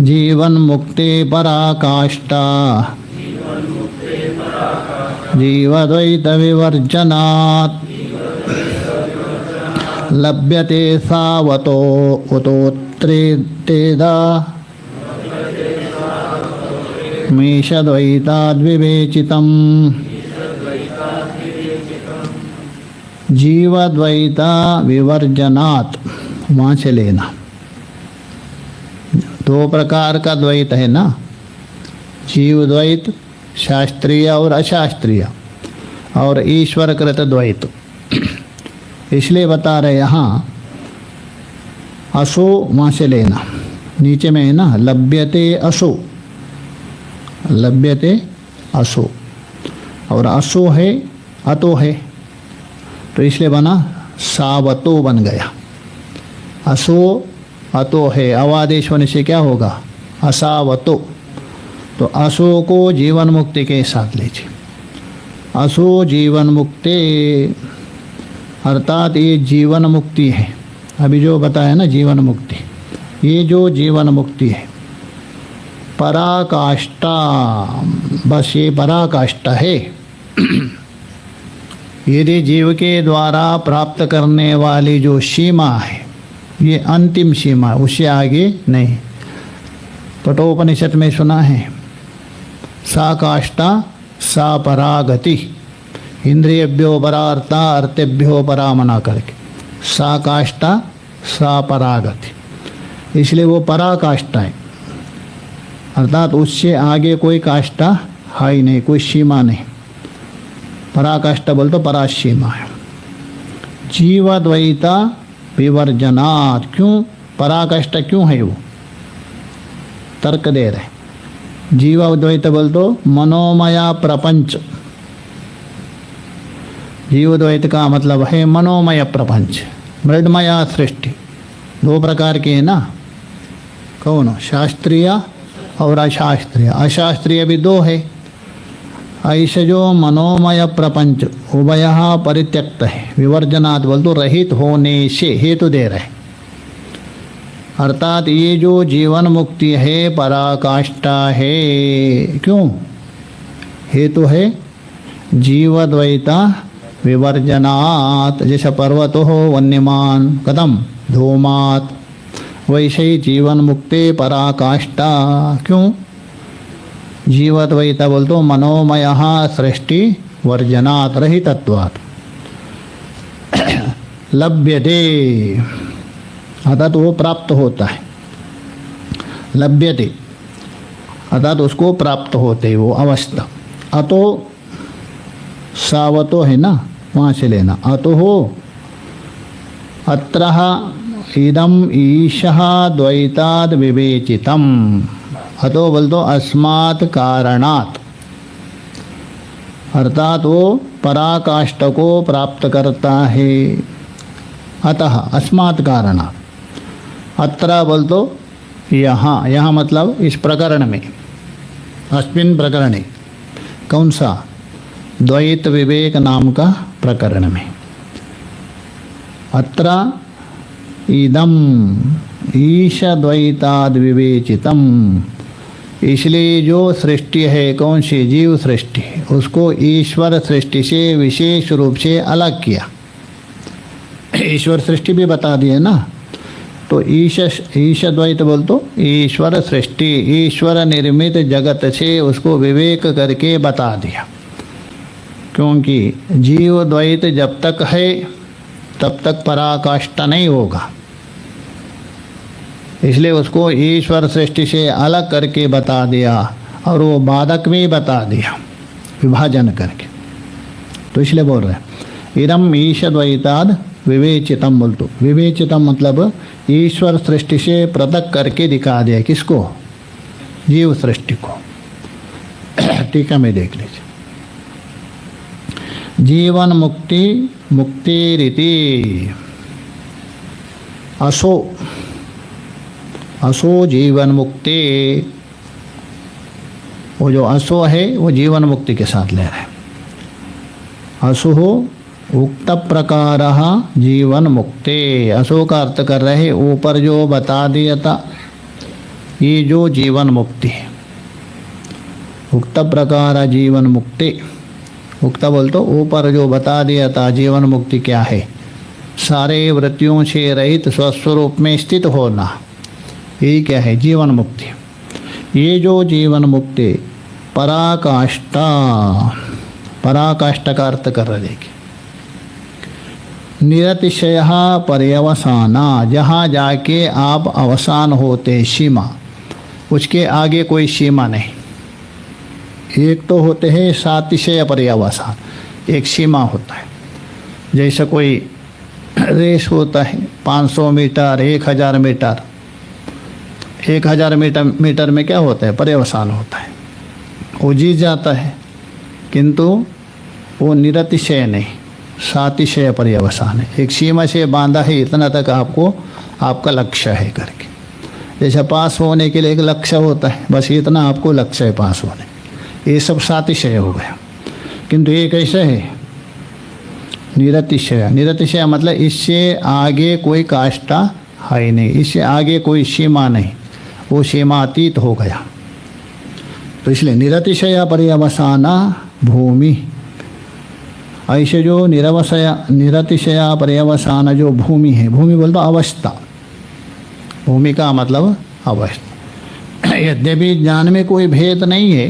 जीवन मुक्ति पराकाष्ठा जीवद्वैत विवर्जनात् लभ्यते सावतो उतोत्रेतेदा मीशद्वैताद्विवेचितम्। जीवद्वैता विवर्जनात्, वहाँ से लेना। 2 प्रकार का द्वैत है ना, जीव द्वैत शास्त्रीय और अशास्त्रीय, और ईश्वरकृत द्वैत। इसलिए बता रहे यहाँ असो, वहाँ से लेना। नीचे में है ना, लभ्यते असो, लभ्यते असो, और असो है अतो है, तो इसलिए बना सावतो बन गया। असो अतो है, अवादेश होने से क्या होगा? असावतो। तो असो को जीवन मुक्ति के साथ लीजिए। असो जीवन मुक्ति, अर्थात ये जीवन मुक्ति है। अभी जो बताया ना जीवन मुक्ति, ये जो जीवन मुक्ति है पराकाष्ठा, बस ये पराकाष्ठा है। यदि जीव के द्वारा प्राप्त करने वाली जो सीमा है, ये अंतिम सीमा, उससे आगे नहीं। कठोपनिषद में सुना है, सा काष्ठा सा परागति, इंद्रियभ्यो परा अर्था अर्थेभ्यो परा मना करके, सा काष्ठा सा परागति। इसलिए वो पराकाष्ठा है, अर्थात उससे आगे कोई काष्ठा है ही नहीं, कोई सीमा नहीं। पराकाष्ठा बोल तो परासीमा है। जीवद्वैता विवर्जनात्, क्यों पराकाष्ठा क्यों है? वो तर्क दे रहे। जीवद्वैत बोल तो मनोमया प्रपंच, जीवद्वैत का मतलब है मनोमय प्रपंच, मृण्मया सृष्टि। 2 प्रकार की है ना, कौन? शास्त्रीय और अशास्त्रीय। अशास्त्रीय भी 2 है। ऐसे जो मनोमय प्रपंच उभय परित्यक्त है, विवर्जनात् बोल तो रहित होने से, हेतु दे रहे। अर्थात ये जो जीवन मुक्ति है पराकाष्ठा है, क्यों? हेतु है जीवद्वैता विवर्जनात्। जैसे पर्वत हो वन्यमान कदम धूमात्, वैसे ही जीवन मुक्ति पराकाष्ठा। क्यों? जीवद्वैता बोल तो मनोमय सृष्टि वर्जनात्, रहितत्वात्। लभ्यते अर्थात वो प्राप्त होता है, लभ्यते अर्थात उसको प्राप्त होते वो अवस्था। अतो सावतो है ना, वहाँ से लेना। अतो हो अत्र इदम ईशः द्वैताद् विवेचितम। अतो बोल दो अस्मात् कारणात्, अर्थात वो पराकाष्ठ को प्राप्त करता है। अतः अस्मात् कारणात्। अत्र बोल दो यहाँ, यहाँ मतलब इस प्रकरण में, अस्मिन् प्रकरणे। कौन सा? द्वैत विवेक नाम का प्रकरण में। अत्र इदम ईशद्वैताद विवेचितम। इसलिए जो सृष्टि है, कौन सी? जीव सृष्टि, उसको ईश्वर सृष्टि से विशेष रूप से अलग किया। ईश्वर सृष्टि भी बता दिए ना, तो ईशद्वैत बोल तो ईश्वर सृष्टि, ईश्वर निर्मित जगत से उसको विवेक करके बता दिया। क्योंकि जीव द्वैत जब तक है तब तक पराकाष्ठा नहीं होगा, इसलिए उसको ईश्वर सृष्टि से अलग करके बता दिया, और वो बाधक भी बता दिया विभाजन करके। तो इसलिए बोल रहे हैं इदम ईशद्वैताद विवेचितम। बोल तो विवेचितम मतलब ईश्वर सृष्टि से पृथक करके दिखा दिया। किसको? जीव सृष्टि को। टीका में देख लीजिए, जीवन मुक्ति मुक्तिरिति असो, असो जीवन मुक्ति। वो जो असो है वो जीवन मुक्ति के साथ ले रहे हैं। असो उक्त प्रकार जीवन मुक्ति। असो का अर्थ कर रहे हैं ऊपर जो बता दिया था, ये जो जीवन मुक्ति है, उक्त प्रकार जीवन मुक्ति। उक्त बोल तो ऊपर जो बता दिया था जीवन मुक्ति क्या है, सारे वृत्तियों से रहित स्वस्वरूप में स्थित होना, यही क्या है? जीवन मुक्ति। ये जो जीवन मुक्ति पराकाष्ठा, पराकाष्ठा का अर्थ कर रहे देखिए, निरतिशय पर्यवसाना, जहाँ जाके आप अवसान होते, सीमा, उसके आगे कोई सीमा नहीं। एक तो होते हैं सातिशय पर्यवसान, एक सीमा होता है। जैसे कोई रेस होता है 500 मीटर, 1000 मीटर। 1000 मीटर में क्या होता है? पर्यवसान होता है, वो जीत जाता है, किंतु वो निरतिशय नहीं, सातिशय पर्यवसान है। एक सीमा से बांधा है, इतना तक आपको आपका लक्ष्य है करके। जैसे पास होने के लिए एक लक्ष्य होता है, बस इतना आपको लक्ष्य है पास होने, ये सब सातिशय हो गया। किंतु ये कैसे है? निरतिशय। निरतिशय मतलब इससे आगे कोई काष्ठा है ही नहीं, इससे आगे कोई सीमा नहीं, वो सीमातीत हो गया। तो इसलिए निरतिशय पर्यवसाना भूमि। ऐसे जो निरतिशय पर्यवसान जो भूमि है, भूमि बोलता अवस्था, भूमि का मतलब अवस्था। यद्यपि ज्ञान में कोई भेद नहीं है,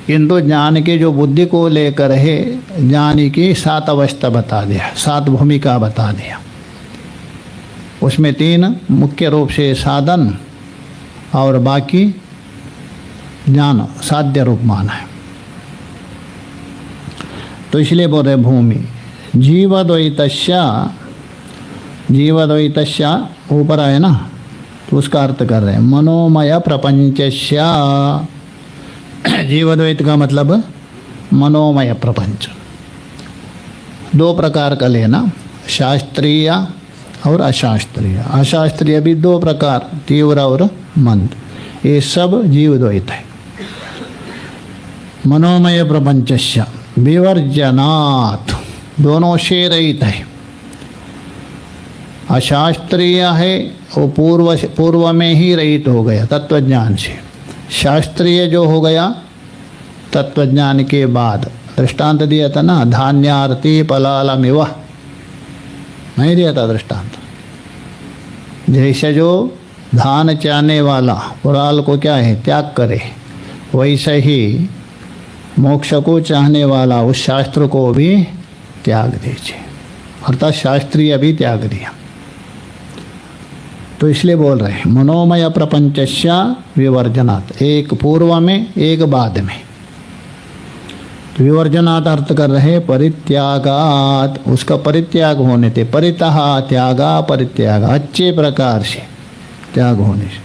किंतु ज्ञान के जो बुद्धि को लेकर है, ज्ञानी की 7 अवस्था बता दिया, 7 भूमिका बता दिया। उसमें 3 मुख्य रूप से साधन और बाकी ज्ञान साध्य रूप माना है। तो इसलिए बोल रहे भूमि। जीवद्वैतस्य, जीवद्वैतस्य ऊपर आए ना, तो उसका अर्थ कर रहे हैं मनोमय प्रपंचस्य। जीवद्वैत का मतलब मनोमय प्रपंच। 2 प्रकार का लेना, शास्त्रीय और अशास्त्रीय। अशास्त्रीय भी 2 प्रकार, तीव्र और मंद, ये सब जीवद्वैत है। मनोमय प्रपंचस्य विवर्जनात्, दोनों से रहित है। अशास्त्रीय है वो पूर्व में ही रहित हो गया तत्वज्ञान से। शास्त्रीय जो हो गया तत्वज्ञान के बाद। दृष्टांत दिया था ना, धान्यार्थी पलालमिव, नहीं दिया था दृष्टांत। जैसे जो धान चाहने वाला पराल को क्या है? त्याग करे, वैसे ही मोक्ष को चाहने वाला उस शास्त्र को भी त्याग दीजिए, अर्थात शास्त्रीय भी त्याग दिया। तो इसलिए बोल रहे हैं मनोमय प्रपंचस्य विवर्जनात्, एक पूर्व में एक बाद में। तो विवर्जनात् अर्थ कर रहे परित्यागात, उसका परित्याग होने से, परितः त्यागा परित्याग, अच्छे प्रकार से त्याग होने से।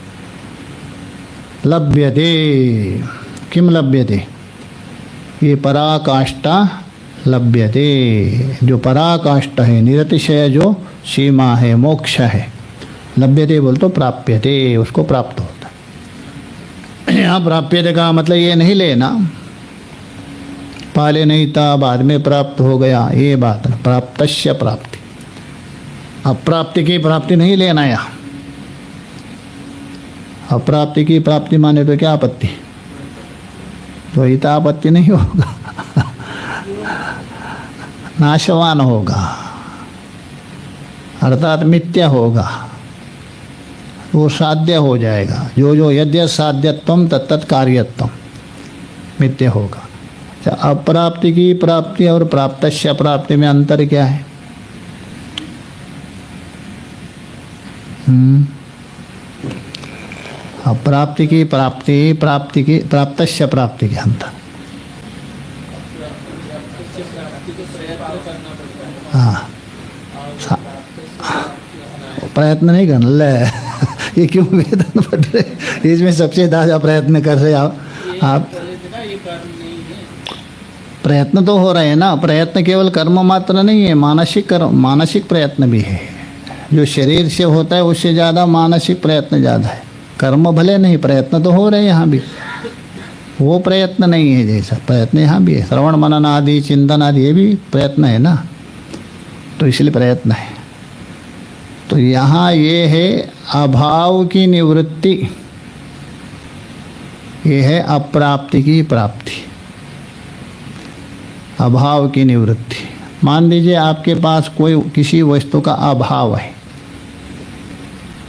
लभ्यते, किम लभ्यते? ये पराकाष्ठा लभ्यते, जो पराकाष्ठा है, निरतिशय जो सीमा है, मोक्ष है। लभ्यते बोल तो प्राप्यते, उसको प्राप्त होता है। यहाँ प्राप्यते का मतलब ये नहीं लेना पहले नहीं था बाद में प्राप्त हो गया, ये बात नहीं। प्राप्तस्य प्राप्ति, अब प्राप्ति की प्राप्ति नहीं लेना यहाँ। अप्राप्ति की प्राप्ति माने तो क्या आपत्ति? तो हिता आपत्ति नहीं होगा नाशवान होगा, अर्थात मिथ्या होगा, वो साध्य हो जाएगा। जो जो यद्य साध्यत्वम तत्त कार्यत्वम, मिथ्या होगा। अच्छा, अप्राप्ति की प्राप्ति और प्राप्तस्य प्राप्ति में अंतर क्या है? अप्राप्ति की प्राप्ति, प्राप्ति की प्राप्तस्य प्राप्ति के अंतर। हाँ, प्रयत्न नहीं करना ले ये क्यों वेदन पढ़ रहे? इसमें सबसे ज्यादा प्रयत्न कर रहे आप प्रयत्न तो हो रहे हैं ना। प्रयत्न केवल कर्म मात्र नहीं है, मानसिक कर्म, मानसिक प्रयत्न भी है। जो शरीर से होता है उससे ज़्यादा मानसिक प्रयत्न ज़्यादा है। कर्म भले नहीं, प्रयत्न तो हो रहे हैं यहाँ भी, वो प्रयत्न नहीं है जैसा प्रयत्न यहाँ भी है। श्रवण मनन आदि चिंतन आदि ये भी प्रयत्न है ना, तो इसलिए प्रयत्न है। तो यहाँ ये है अभाव की निवृत्ति, ये है अप्राप्ति की प्राप्ति, अभाव की निवृत्ति। मान लीजिए आपके पास कोई किसी वस्तु का अभाव है,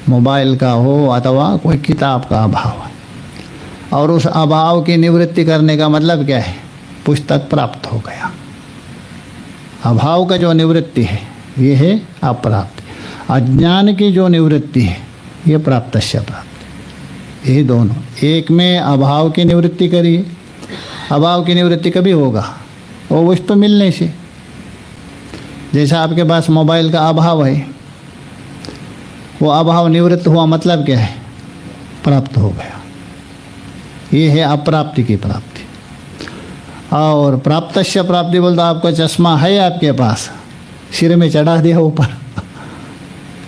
मोबाइल का हो अथवा कोई किताब का अभाव है, और उस अभाव की निवृत्ति करने का मतलब क्या है? पुस्तक प्राप्त हो गया। अभाव का जो निवृत्ति है ये है अप्राप्ति। अज्ञान की जो निवृत्ति है ये प्राप्तस्य प्राप्ति। ये दोनों, एक में अभाव की निवृत्ति करिए। अभाव की निवृत्ति कभी होगा? वो वस्तु मिलने से। जैसा आपके पास मोबाइल का अभाव है, वो अभाव निवृत्त हुआ मतलब क्या है? प्राप्त हो गया। ये है अप्राप्ति की प्राप्ति। और प्राप्तस्य प्राप्ति बोलते आपका चश्मा है आपके पास, सिर में चढ़ा दिया ऊपर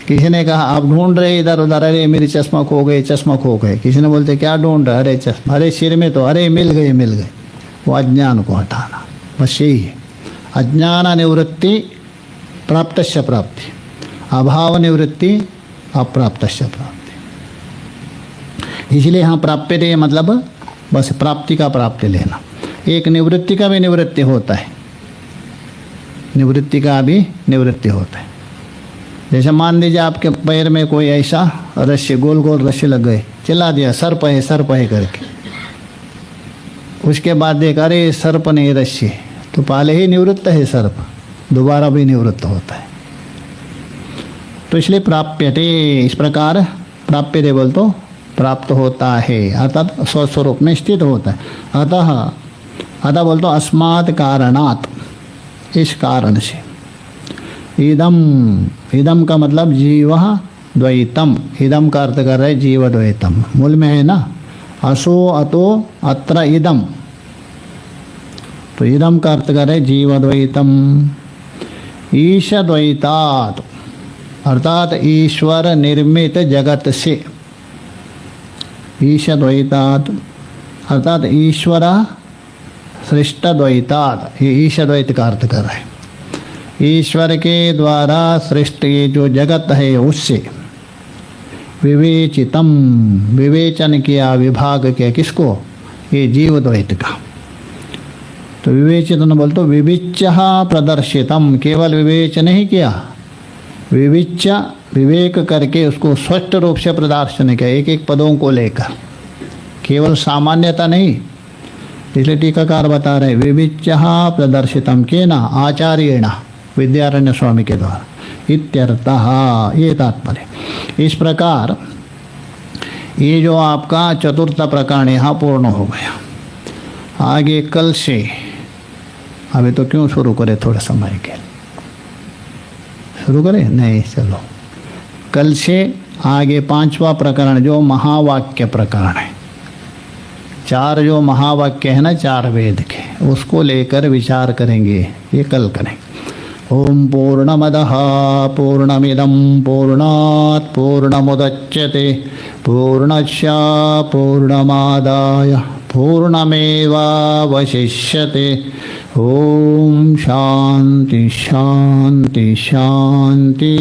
किसी ने कहा आप ढूंढ रहे इधर उधर, अरे मेरी चश्मा खो गए, चश्मा खो गए। किसी ने बोलते क्या ढूंढ रहे? अरे चश्मा, अरे सिर में तो, अरे मिल गए मिल गए। वो अज्ञान को हटाना, बस यही है। अज्ञान निवृत्ति प्राप्तस्य प्राप्ति, अभाव निवृत्ति अप्राप्तस्य प्राप्ति। इसलिए यहाँ प्राप्यते मतलब बस प्राप्ति का प्राप्ति लेना। एक निवृत्ति का भी निवृत्ति होता है, निवृत्ति का भी निवृत्ति होता है। जैसे मान लीजिए आपके पैर में कोई ऐसा रस्सी, गोल गोल रस्सी लग गए, चिल्ला दिया सर्प है करके। उसके बाद देख अरे सर्प नहीं रस्सी, तो पहले ही निवृत्त है सर्प, दोबारा भी निवृत्त होता है। तो इसलिए प्राप्यते, इस प्रकार प्राप्यते बोल तो प्राप्त होता है, अर्थात स्वस्वरूप में स्थित होता है। अतः बोल तो अस्मात् कारणात्, इस कारण से। इदम का मतलब जीव द्वैतम, इदम का अर्थ कर रहे जीव द्वैतम, मूल में है ना असो अतो अत्र इदम, तो इदम का अर्थ कर रहे जीव द्वैतम। ईश द्वैतात अर्थात ईश्वर निर्मित जगत से, ईश द्वैतात अर्थात ईश्वर सृष्ट द्वैतात, ये ईश द्वैत का अर्थ कर रहे हैं। ईश्वर के द्वारा सृष्ट ये जो जगत है उससे विवेचितम, विवेचन किया, विभाग किया, किसको? ये जीव द्वैत का। तो विवेचितम बोल तो विविच्य प्रदर्शितम, केवल विवेचन नहीं किया, विविच्य विवेक करके उसको स्पष्ट रूप से प्रदर्शन किया, एक एक पदों को लेकर, केवल सामान्यता नहीं। इसलिए टीकाकार बता रहे विविच्य प्रदर्शितम केना आचार्येण, विद्यारण्य स्वामी के द्वारा, इत्यर्थः, ये तात्पर्य। इस प्रकार ये जो आपका चतुर्थ प्रकरण यहाँ पूर्ण हो गया। आगे कल से, अभी तो क्यों शुरू करें, थोड़ा समय के शुरू करें? नहीं, चलो कल से आगे पांचवा प्रकरण जो महावाक्य प्रकरण है, चार जो महावाक्य है ना, चार वेद के, उसको लेकर विचार करेंगे, ये कल करें। ओम पूर्णमदः पूर्णमिदं पूर्णात् पूर्णमुदच्यते पूर्णस्य पूर्णमादाय पूर्णमेवावशिष्यते। ओम शांति शांति शांति।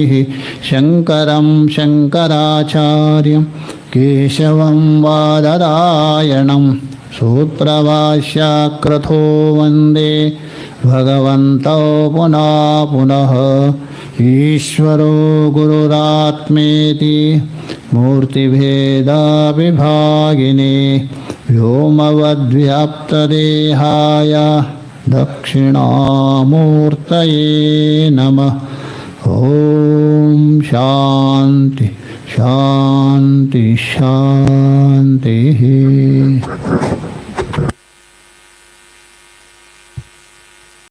शंकरं शंकराचार्यं केशवं वादरायणं सूत्रभाष्याकृतो वन्दे भगवन्तौ पुनः पुनः। ईश्वरो गुरुरात्मेति मूर्तिभेदविभागिने व्योमवद्व्याप्तदेहाय दक्षिणामूर्तये नमः। ओम शांति शांति शांति।